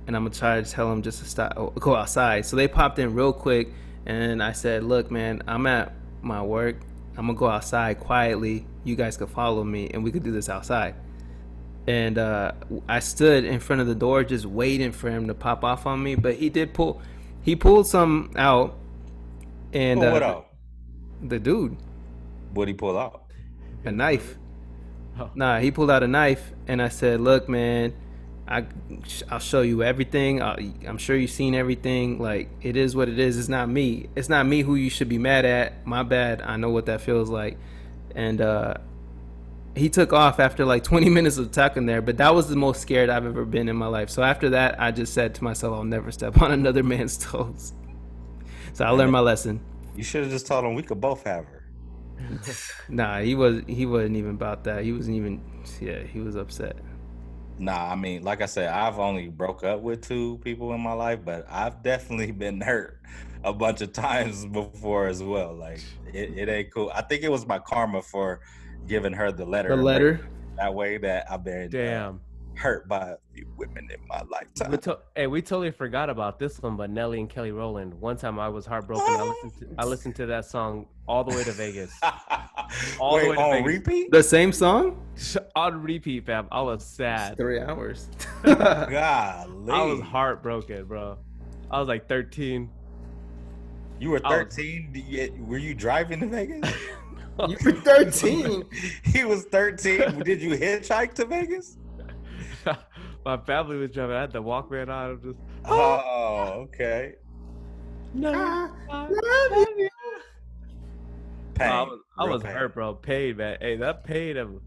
and I'm gonna try to tell them just to stop, go outside. So they popped in real quick, and I said, look, man, I'm at my work. I'm gonna go outside quietly. You guys could follow me, and we could do this outside. And I stood in front of the door, just waiting for him to pop off on me. But he pulled some out, and what out? The dude. What'd he pull out? A knife. Oh. Nah, he pulled out a knife, and I said, look, man, I'll show you everything. I'm sure you've seen everything. Like, it is what it is. It's not me. It's not me who you should be mad at. My bad. I know what that feels like. And he took off after like 20 minutes of talking there. But that was the most scared I've ever been in my life. So after that, I just said to myself, I'll never step on another man's toes. So I learned my lesson. You should have just told him we could both have her. Nah, he wasn't even about that. He was upset. Nah, I mean, like I said, I've only broke up with 2 people in my life, but I've definitely been hurt a bunch of times before as well. Like, it ain't cool. I think it was my karma for giving her the letter. The letter? That way that I've been hurt by a few women in my lifetime. We totally forgot about this one, but Nelly and Kelly Rowland. One time I was heartbroken. I listened to that song all the way to Vegas. On repeat? The same song? On repeat, fam. I was sad. 3 hours. Golly. I was heartbroken, bro. I was like 13. You were 13? Were you driving to Vegas? You were 13. He was 13. Did you hitchhike to Vegas? My family was driving. I had the Walkman on. I'm just. Oh, okay. No. Pain. I was hurt, bro. Pain, man. Hey, that pain.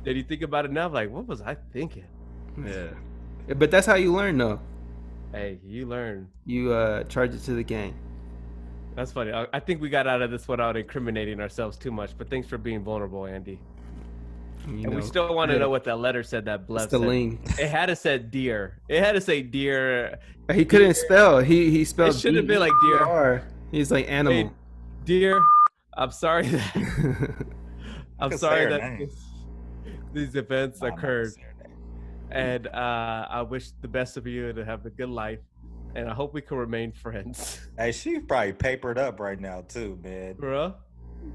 Did you think about it now? Like, what was I thinking? Yeah. But that's how you learn, though. Hey, you learn. You charge it to the gang. That's funny. I think we got out of this without incriminating ourselves too much. But thanks for being vulnerable, Andy. We still want to know what that letter said that Blevins said. Lean. It had to say dear. It had to say dear. He couldn't spell. He spelled. It should have been like dear. He's like animal. Hey, dear, I'm sorry that these events occurred, and I wish the best of you to have a good life, and I hope we can remain friends. Hey, she's probably papered up right now too, man. Bro,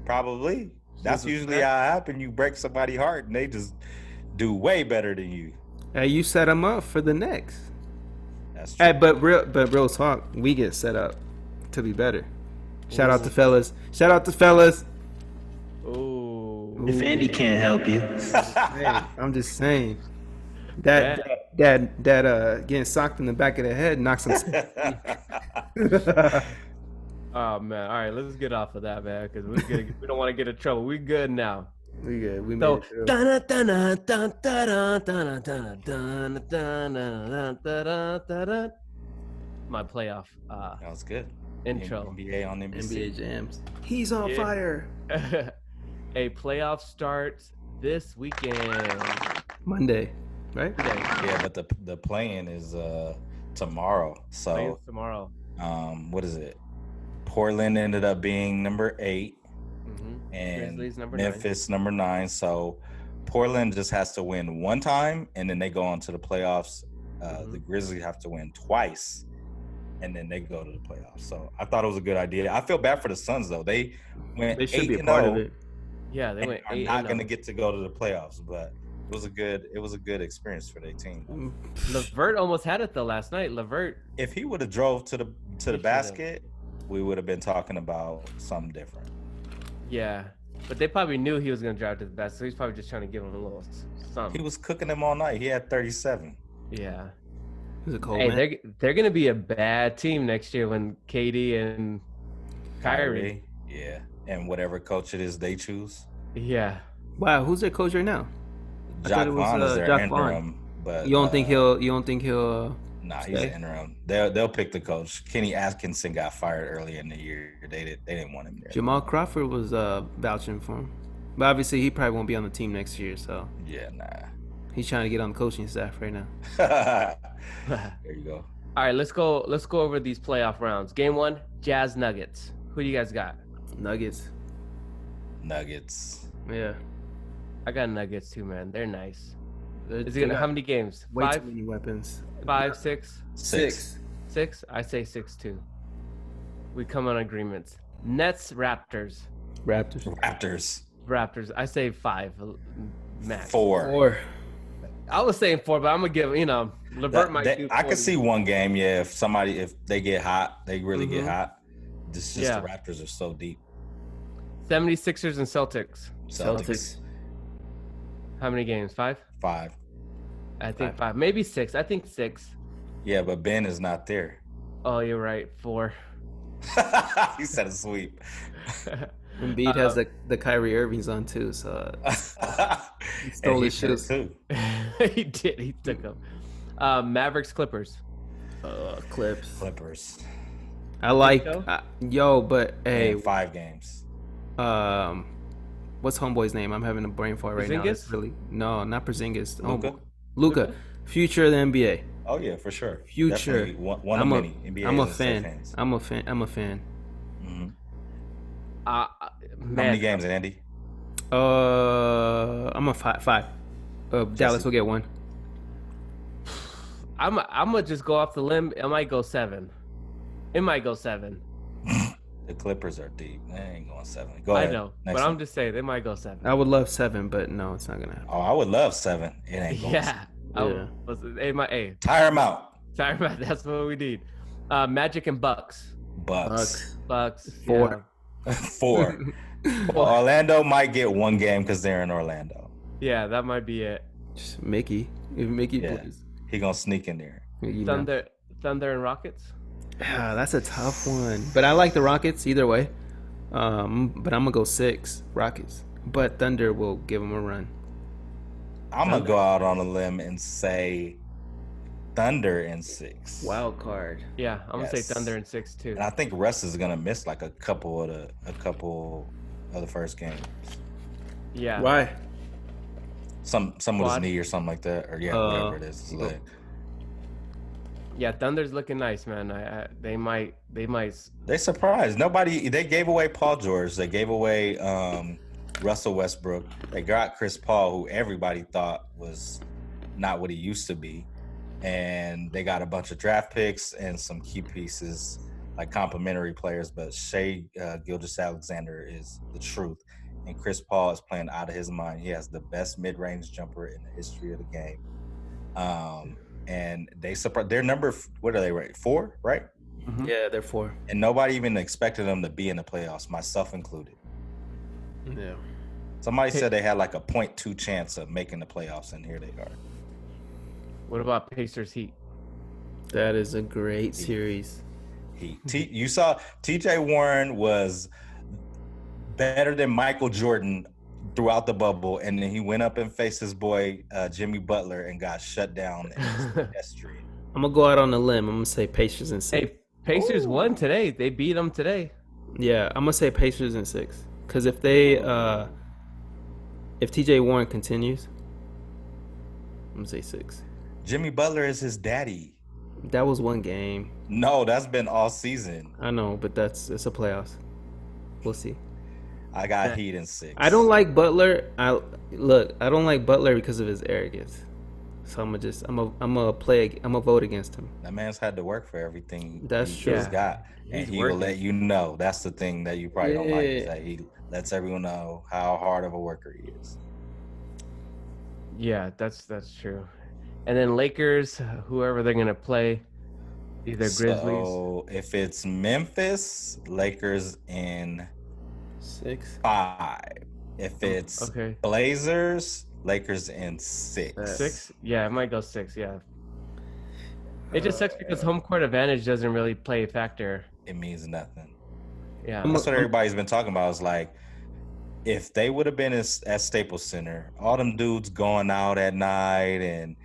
probably. That's usually how it happens. You break somebody's heart, and they just do way better than you. Hey, you set them up for the next. That's true. Hey, but real talk, we get set up to be better. Shout out to fellas. Ooh. If Andy can't help you, Hey, I'm just saying. That getting socked in the back of the head knocks him. Oh man! All right, let's get off of that, man, because we don't want to get in trouble. We good now. We good. We made So, it through. my playoff That was good. intro. NBA on NBC. NBA jams. He's on fire. A playoff starts this weekend. Monday, right? Yeah, but the play-in is tomorrow. So Playing tomorrow. what is it? Portland ended up being number 8, and Grizzlies number Memphis number 9. So Portland just has to win one time, and then they go on to the playoffs. The Grizzlies have to win twice, and then they go to the playoffs. So I thought it was a good idea. I feel bad for the Suns though. They went They should 8 be a and part 0, of it. Yeah, they and went are 8 not going to get to go to the playoffs, but it was a good experience for their team. LeVert almost had it though last night. LeVert, If he would have drove to the should've. basket, we would have been talking about something different. yeah, but they probably knew he was going to drive to the basket, so he's probably just trying to give him a little something. He was cooking them all night. He had 37. Yeah. He's a cold Hey, man. they're going to be a bad team next year when KD and Kyrie. Yeah. And whatever coach it is they choose. Yeah. Wow, who's their coach right now? I thought Jacques it was, Vaughn is their Jacques interim. But You don't think he'll? Nah, he's stay? an interim. They'll pick the coach. Kenny Atkinson got fired early in the year. They didn't want him there. Jamal Crawford was vouching for him, but obviously he probably won't be on the team next year. So Yeah, nah. he's trying to get on the coaching staff right now. There you go. All right, let's go over these playoff rounds. Game 1, Jazz Nuggets. Who do you guys got? Nuggets. Nuggets. Yeah. I got Nuggets too, man. They're nice. Is They it gonna got how many games? way 5, too many weapons. 5, 6, 6. 6? I say 6 too. We come on agreements. Nets, Raptors. Raptors. I say 5 max. 4. I was saying 4, but I'm gonna give LeVert might do 40. I could see one game, yeah. If they get hot, they really get hot. This just the Raptors are so deep. 76ers and Celtics. Celtics. How many games? 5? 5. I think 5. Maybe 6. I think 6. Yeah, but Ben is not there. Oh, you're right. 4. He said a sweep. Embiid has the Kyrie Irvings on too, so he stole his shoes too. He did. He took them. Mavericks, Clippers. Clippers. I like but hey, 5 games. What's homeboy's name? I'm having a brain fart right now. It's really not Porzingis. Luka. Future of the NBA. Oh yeah, for sure. Future. Definitely one of many. NBA I'm a is fan. fans. I'm a fan. Mm-hmm. Man. How many games, Andy? I'm a 5. Dallas will get 1. I'm gonna just go off the limb. It might go 7. The Clippers are deep. They ain't going 7. Go ahead. I know, Next but one. I'm just saying they might go 7. I would love 7, but no, it's not gonna happen. Oh, I would love 7. It ain't going. Hey, Tire them out. That's what we need. Magic and Bucks. Bucks. 4. Yeah. 4. Well, Orlando might get 1 game because they're in Orlando. Yeah, that might be it. Just Mickey. If Mickey plays. He gonna sneak in there. Thunder and Rockets. That's a tough one, but I like the Rockets either way. But I'm gonna go 6 Rockets, but Thunder will give them a run. I'm gonna go out on a limb and say Thunder in 6. Wild card. Yeah, I'm gonna say Thunder in 6 too. And I think Russ is gonna miss like a couple of the first games. Yeah. Why? Some with his knee or something like that, or whatever it is. His leg. Yeah, Thunder's looking nice, man. They might. They surprised nobody. They gave away Paul George. They gave away Russell Westbrook. They got Chris Paul, who everybody thought was not what he used to be, and they got a bunch of draft picks and some key pieces like complimentary players. But Shai Gilgeous-Alexander is the truth, and Chris Paul is playing out of his mind. He has the best mid-range jumper in the history of the game. And they surprised. Their number, what are they rated? 4, right? Mm-hmm. Yeah, they're 4. And nobody even expected them to be in the playoffs, myself included. Yeah. Somebody said they had like a 0.2 chance of making the playoffs, and here they are. What about Pacers Heat? That is a great series. You saw T.J. Warren was better than Michael Jordan throughout the bubble, and then he went up and faced his boy Jimmy Butler and got shut down and was pedestrian. I'm gonna go out on a limb. I'm gonna say Pacers in 6. Hey, Pacers won today. They beat them today. Yeah, I'm gonna say Pacers in 6. Because if T.J. Warren continues, I'm gonna say 6. Jimmy Butler is his daddy. That was one game. No, that's been all season. I know, but it's a playoffs. We'll see. I got Heat in 6. I don't like Butler. I don't like Butler because of his arrogance. So I'm gonna vote against him. That man's had to work for everything That's true. he's got. And he will let you know. That's the thing that you probably don't like, is that he lets everyone know how hard of a worker he is. Yeah, that's true. And then Lakers, whoever they're gonna play, either Grizzlies. So if it's Memphis, Lakers in 6. 5. If it's Blazers, Lakers in 6. 6? Yeah, it might go 6. Yeah. It just sucks because home court advantage doesn't really play a factor. It means nothing. Yeah, that's what everybody's been talking about. Is like, if they would have been at Staples Center, all them dudes going out at night and,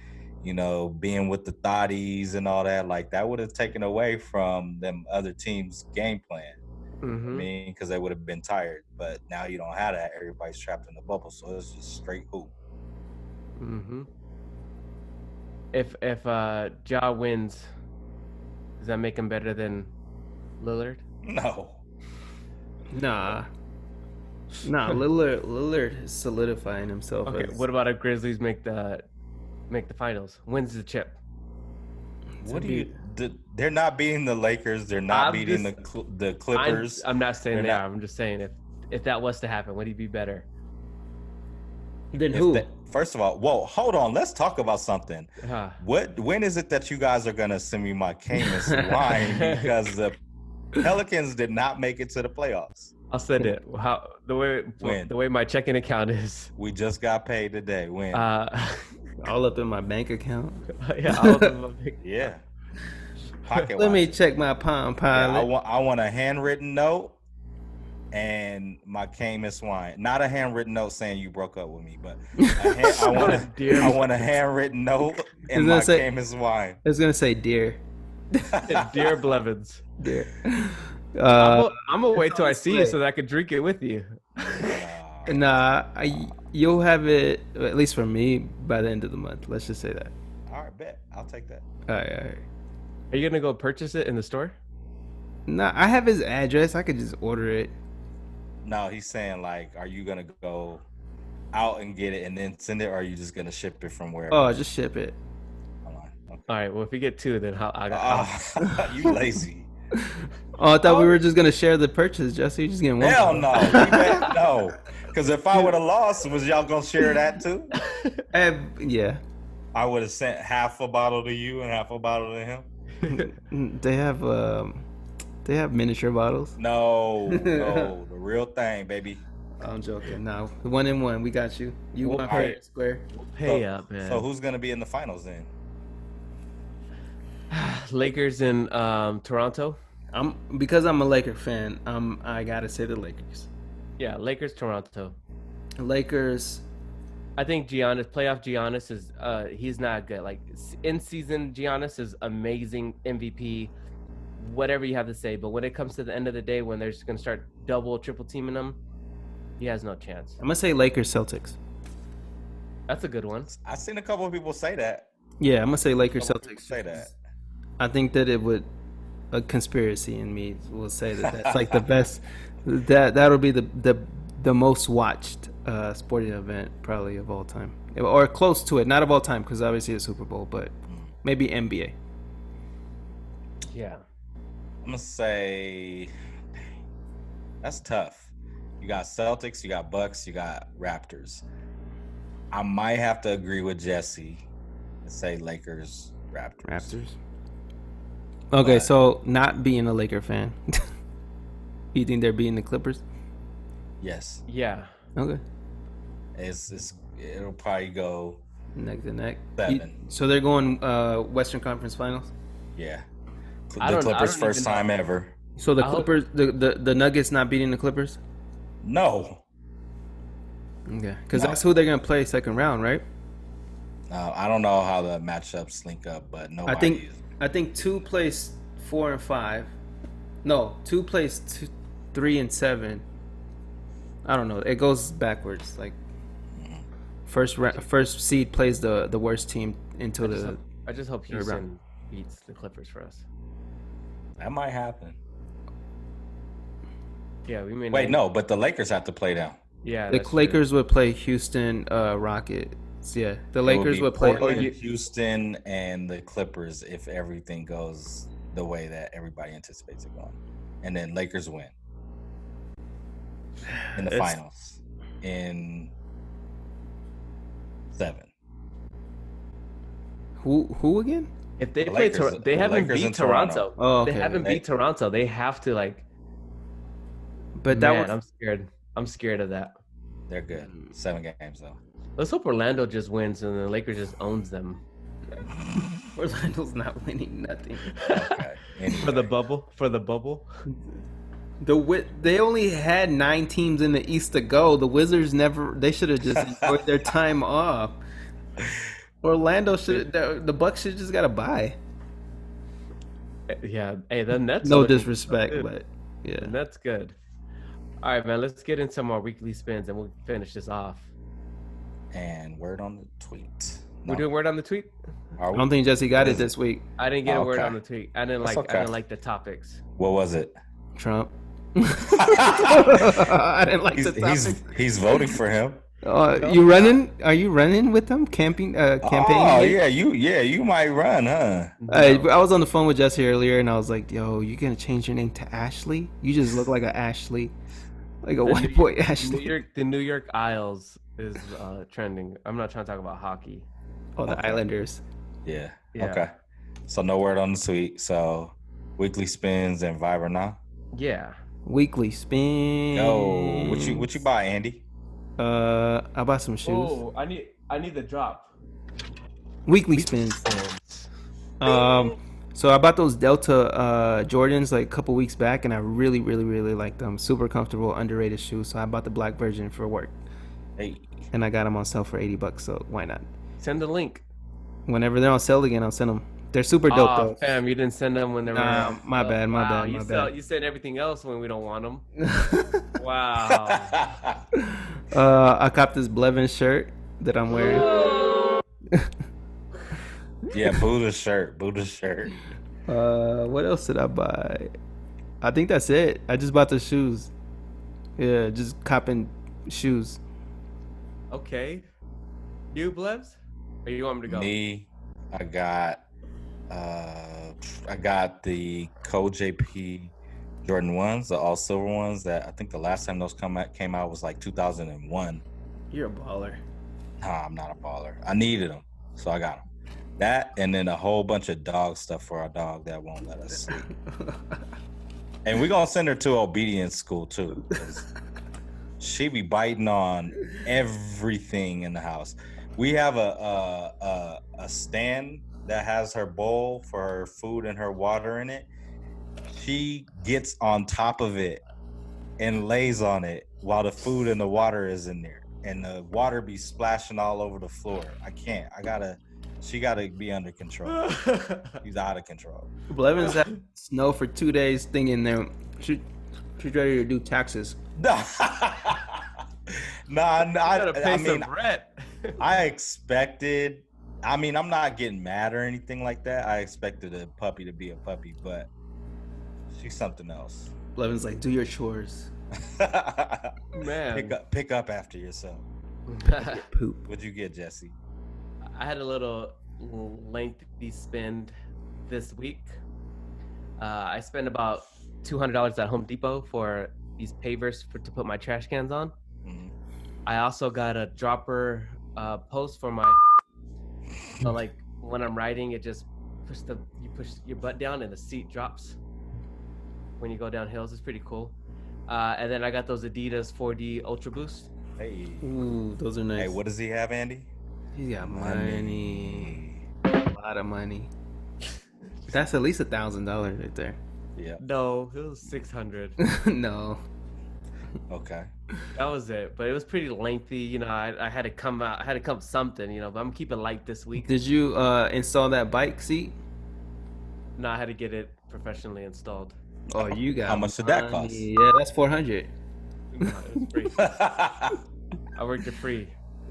you know, being with the thotties and all that, like that would have taken away from them other teams' game plan. Mm-hmm. I mean, because they would have been tired. But now you don't have that. Everybody's trapped in the bubble, so it's just straight hoop. Mm-hmm. If Ja wins, does that make him better than Lillard? No. Nah. Lillard is solidifying himself. Okay, what about if Grizzlies make the finals? Wins the chip? What do you? They're not beating the Lakers. They're not beating the Clippers. I'm not saying they are. I'm just saying if that was to happen, would he be better? Then who? First of all, whoa, hold on. Let's talk about something. When is it that you guys are gonna send me my Camus wine? Because the Pelicans did not make it to the playoffs. I'll send it. The way my checking account is. We just got paid today. When? All up in my bank account. Yeah, all up in my bank account. Yeah. Pocket Let me check my Palm Pilot. Yeah, I want a handwritten note and my Camus wine. Not a handwritten note saying you broke up with me, but I want a handwritten note and my Camus wine. It's gonna say dear. Dear Blevins. Dear. I'm gonna wait till I see you so that I can drink it with you. Nah, you'll have it, at least for me, by the end of the month. Let's just say that. All right, bet. I'll take that. All right. Are you gonna go purchase it in the store? Nah, I have his address. I could just order it. No, he's saying, like, are you gonna go out and get it and then send it, or are you just gonna ship it from wherever? Oh, just ship it. Okay. All right. Well, if we get 2, then you lazy. Oh, I thought we were just gonna share the purchase, Jesse. You're just getting one. Hell no, no. Because if I would have lost, was y'all gonna share that too? Yeah. I would have sent half a bottle to you and half a bottle to him. They have miniature bottles. No, the real thing, baby. I'm joking. No, 1-1. We got you. You want fair and square. Pay up, man. So who's gonna be in the finals then? Lakers in Toronto. Because I'm a Laker fan. I gotta say the Lakers. Yeah, Lakers, Toronto. Lakers. I think playoff Giannis is he's not good. Like in season, Giannis is amazing, MVP, whatever you have to say. But when it comes to the end of the day, when they're just gonna start double, triple teaming him, he has no chance. I'm gonna say Lakers, Celtics. That's a good one. I've seen a couple of people say that. Yeah, I'm gonna say Lakers, Celtics. Say that. I think that it would. A conspiracy in me will say that's like the best. That'll be the most watched sporting event probably of all time, or close to it. Not of all time, because obviously the Super Bowl, but maybe NBA. Yeah, I'm gonna say that's tough. You got Celtics, you got Bucks, you got Raptors. I might have to agree with Jesse and say Lakers, Raptors. Okay, so not being a Laker fan, you think they're beating the Clippers? Yes. Yeah. Okay. It'll probably go neck to neck. 7. So they're going Western Conference Finals. Yeah, I the don't Clippers' even first time know. ever. So the I hope- Clippers, the Nuggets not beating the Clippers. No, Okay, because No. that's who they're gonna play second round, right? I don't know how the matchups link up, but nobody. I think 2 plays 4 and 5. No, 2 plays 3 and 7. I don't know. It goes backwards. Like first seed plays the worst team into I just hope third Houston round. beats the Clippers for us. That might happen. Yeah, we may. Wait, no, but the Lakers have to play them. Yeah, The that's true. Lakers would play Houston Rockets. Yeah, the It Lakers be would play. Portland, Houston, and the Clippers if everything goes the way that everybody anticipates it going, and then Lakers win in the finals in 7. Who again? If they The play, Lakers- they the haven't Lakers beat in Toronto. Toronto. Oh, okay. They haven't beat Toronto. They have to like. But that Man, was I'm scared. I'm scared of that. They're good. 7 games though. Let's hope Orlando just wins and the Lakers just owns them. Orlando's not winning nothing. Okay. For the bubble. For the bubble. They only had 9 teams in the East to go. The Wizards never. They should have just enjoyed their time off. Orlando should. The Bucks should just got to buy. Yeah. Hey, the Nets. No are looking disrespect, good. but yeah. That's good. All right, man. Let's get into more weekly spins and we'll finish this off. And word on the tweet. We're doing word on the tweet. Are I we? don't think Jesse got it this week. I didn't get a word Okay. on the tweet. I didn't That's like. okay. I didn't like the topics. What was it? Trump. I didn't like the topic. He's voting for him. You running? Are you running with them? Camping? Campaigning? Oh you might run, huh? I was on the phone with Jesse earlier, and I was like, "Yo, you gonna change your name to Ashley? You just look like a Ashley, like a white boy Ashley." The New York Isles is trending. I'm not trying to talk about hockey. Oh, the Islanders. Yeah. Yeah. Okay. So no word on the tweet. So weekly spins and Viber now. Yeah. Weekly spin. Yo, what you buy, Andy? I bought some shoes. Oh, I need the drop. Weekly spins. So I bought those Delta Jordans like a couple weeks back, and I really, really, really like them. Super comfortable, underrated shoes. So I bought the black version for work, Hey. and I got them on sale for $80. So why not? Send the link. Whenever they're on sale again, I'll send them. They're super dope though. Fam, you didn't send them when they were. My bad. You send everything else when we don't want them. Wow. I copped this Blevins shirt that I'm wearing. Yeah, Buddha shirt. What else did I buy? I think that's it. I just bought the shoes. Yeah, just copping shoes. Okay. You, Blevs? Or you want me to go? Me, I got the Code JP Jordan 1s, the all silver ones that I think the last time those came out was like 2001. You're a baller. Nah, I'm not a baller. I needed them, so I got them. That and then a whole bunch of dog stuff for our dog that won't let us sleep. And we're gonna send her to obedience school too. 'Cause she be biting on everything in the house. We have a stand that has her bowl for her food and her water in it. She gets on top of it and lays on it while the food and the water is in there, and the water be splashing all over the floor. I can't. She gotta be under control. She's out of control. Blevins had snow for 2 days, thinking that she's ready to do taxes. Nah, You gotta pay I some mean, rent. I expected. I mean, I'm not getting mad or anything like that. I expected a puppy to be a puppy, but she's something else. Blevins like, do your chores. Man. Pick up after yourself. Poop. What'd you get, Jesse? I had a little lengthy spend this week. I spent about $200 at Home Depot for these pavers to put my trash cans on. Mhm. I also got a dropper post for my. So like when I'm riding, it just you push your butt down and the seat drops when you go down hills. It's pretty cool. And then I got those Adidas 4D Ultra Boost Hey. Ooh, those are nice. Hey, what does he have, Andy? He got money. A lot of money. That's at least $1,000 right there. Yeah. No, it was 600. No. Okay. That was it, but it was pretty lengthy. You know, I had to come out. I had to come something. You know, but I'm keeping light this week. Did you install that bike seat? No, I had to get it professionionally installed. Oh, you got How much did that cost? Yeah, that's $400. No, it was free. I worked it free.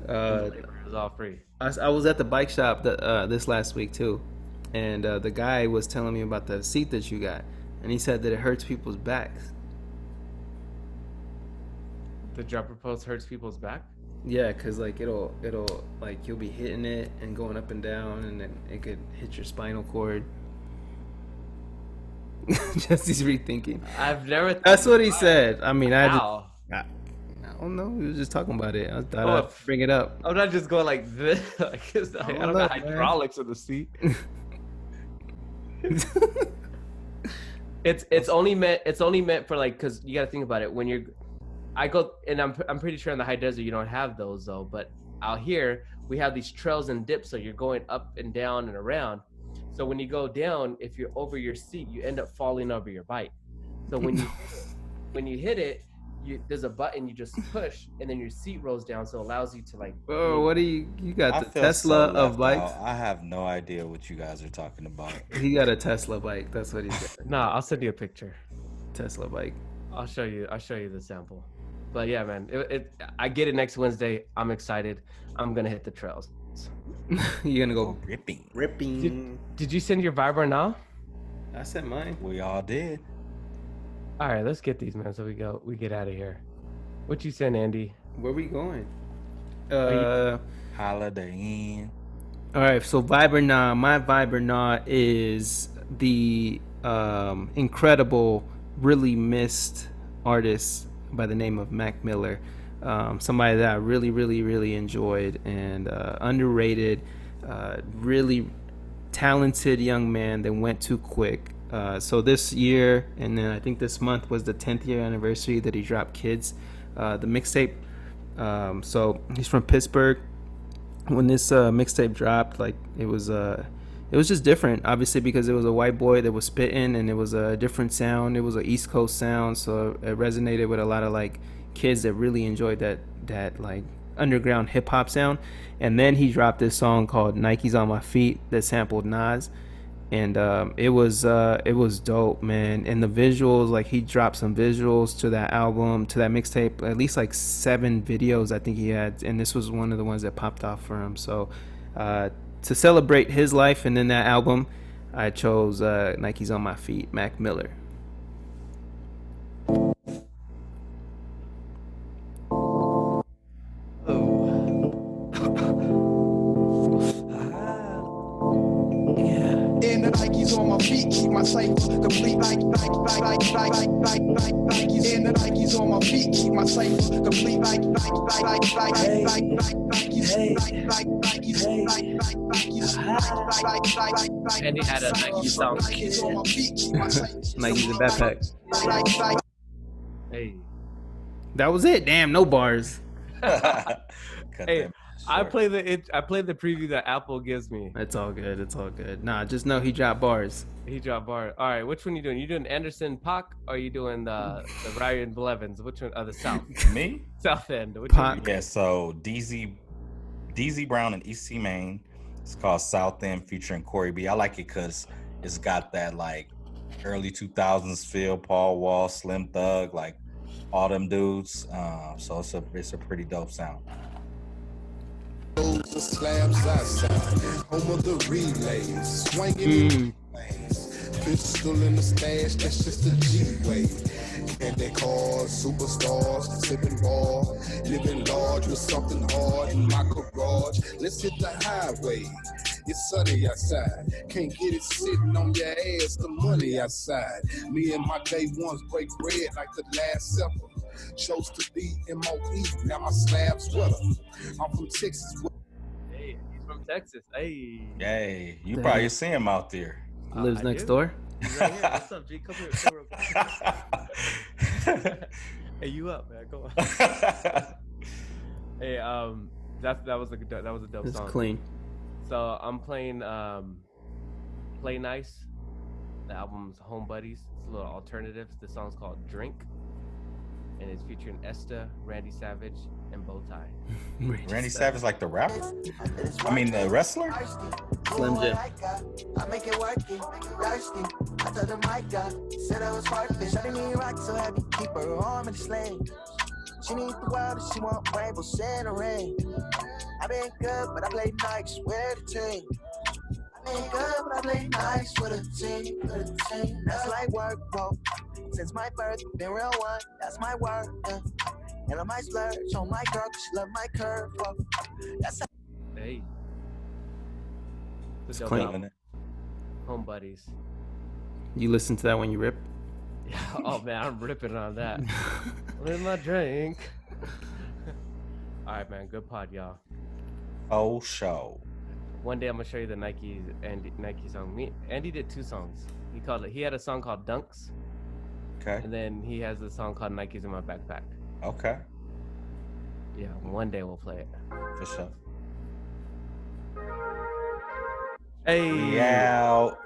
It was all free. I was at the bike shop this last week too, and the guy was telling me about the seat that you got, and he said that it hurts people's backs. The jumper post hurts people's back. Yeah, cause like it'll like you'll be hitting it and going up and down, and then it could hit your spinal cord. Jesse's rethinking. I've never. That's what he said. I mean, I don't know. He was just talking about it. I thought I'd bring it up. I'm not just going like this. Like, I don't got hydraulics in the seat. It's only meant for like, cause you got to think about it when I go, and I'm pretty sure in the high desert you don't have those though, but out here we have these trails and dips, so you're going up and down and around. So when you go down, if you're over your seat, you end up falling over your bike. So when you hit it, there's a button you just push, and then your seat rolls down, so it allows you to like. Oh, what do you got? The Tesla of bikes? I have no idea what you guys are talking about. He got a Tesla bike. That's what he said. Nah, I'll send you a picture. Tesla bike. I'll show you the sample. But yeah, man, I get it next Wednesday. I'm excited. I'm gonna hit the trails. You're gonna go ripping. Did you send your Viber now? I sent mine. We all did. All right, let's get these, man. So we get out of here. What you send, Andy? Where we going? Holiday Inn. All right, so Viber Nah. My Viber Nah is the incredible, really missed artist by the name of Mac Miller. Somebody that I really, really, really enjoyed, and underrated, really talented young man that went too quick. So this year, and then I think this month was the 10th year anniversary that he dropped Kids, the mixtape. So he's from Pittsburgh. When this mixtape dropped, like it was just different, obviously, because it was a white boy that was spitting, and it was a different sound. It was an East Coast sound, so it resonated with a lot of like kids that really enjoyed that like underground hip hop sound. And then he dropped this song called Nike's on My Feet that sampled Nas, and it was dope, man. And the visuals, like he dropped some visuals to that album, to that mixtape, at least like 7 videos I think he had, and this was one of the ones that popped off for him. So to celebrate his life and then that album, I chose Nike's on My Feet, Mac Miller. Nikes on my feet, keep my cipher complete. Nikes and the Nikes on my feet, keep my cipher complete. And he had a Nike song. Nike's a backpack. Hey, that was it. Damn, no bars. Hey, I play the preview that Apple gives me. It's all good. It's all good. Nah, just know he dropped bars. He dropped bars. All right, which one you doing? You doing Anderson Pac, or are you doing the Ryan Blevins? Which one? The South. Me? South End. Pac. Yeah. So DZ Brown and EC Maine. It's called South End featuring Corey B. I like it because it's got that like early 2000s feel. Paul Wall, Slim Thug, like all them dudes. So it's a pretty dope sound. The slabs outside, home of the relays, swinging pistol in the stash, that's just a G-way. And they call superstars, sipping ball, living large with something hard in my garage. Let's hit the highway. It's sunny outside. Can't get it sitting on your ass, the money outside. Me and my day ones break bread like the Last Supper. Chose to be MOE, now my slab's weather. I'm from Texas. Hey, he's from Texas. Hey. Yay. You probably see him out there. Lives next door. He's right here. What's up, G? Come here. Hey, you up, man? Go on. Hey, that was a dope It's song. clean. So I'm playing Play Nice. The album's Home Buddies. It's a little alternative. The song's called Drink, and it's featuring Esta, Randy Savage, and Bowtie. Randy Savage, like the rapper? I mean, the wrestler? Slim Jim. I make it work it, thirsty. I told him I got, said I was heartless. I didn't need rock so heavy, keep her arm in the sling. She needs the world and she want rainbows in a ring. I been good, but I play nice with the team. I been good, but I play nice with a team. That's like work, bro. Since my birth, been real one, that's my work, yeah. And I might splurge on my girl, cause she love my curve, bro. That's how Hey. It's dope clean. album. Home Buddies. You listen to that when you rip? Yeah. Oh man, I'm ripping on that. With my drink. All right, man. Good pod, y'all. Oh, show. One day I'm gonna show you the Nike song. Andy did 2 songs. He had a song called Dunks, Okay. and then he has a song called Nikes in My Backpack. Okay. Yeah, one day we'll play it. For sure. Hey, We out.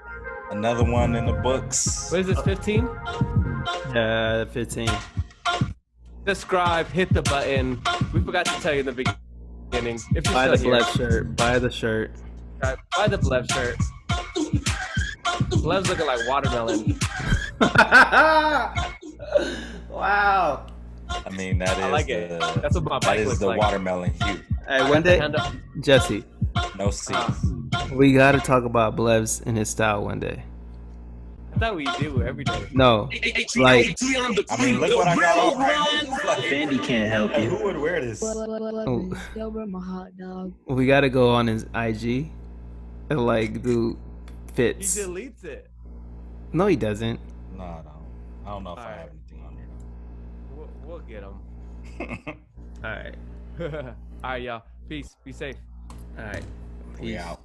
Another one in the books. what is this? 15? 15. Subscribe, hit the button. We forgot to tell you in the beginning. If you're Buy the still here, Blev shirt. Buy the shirt. buy the Blev shirt. Blev's looking like watermelon. Wow. I mean, that is I like it. That's what my that bike is looks the like. watermelon hue. Hey, one day, Hand up. Jesse, No seeds. we gotta talk about Blevs and his style one day. I thought we do every day. No, like, I mean, look what I got on right now. Like, Fandy can't help hey, you. who would wear this? Yo, bro, my hot dog. we gotta go on his IG and like do He fits. deletes it. No, he doesn't. No, I don't. I don't know if I Alright. have anything on We'll get him. there. All right. All right, y'all. Peace. Be safe. All right. We out.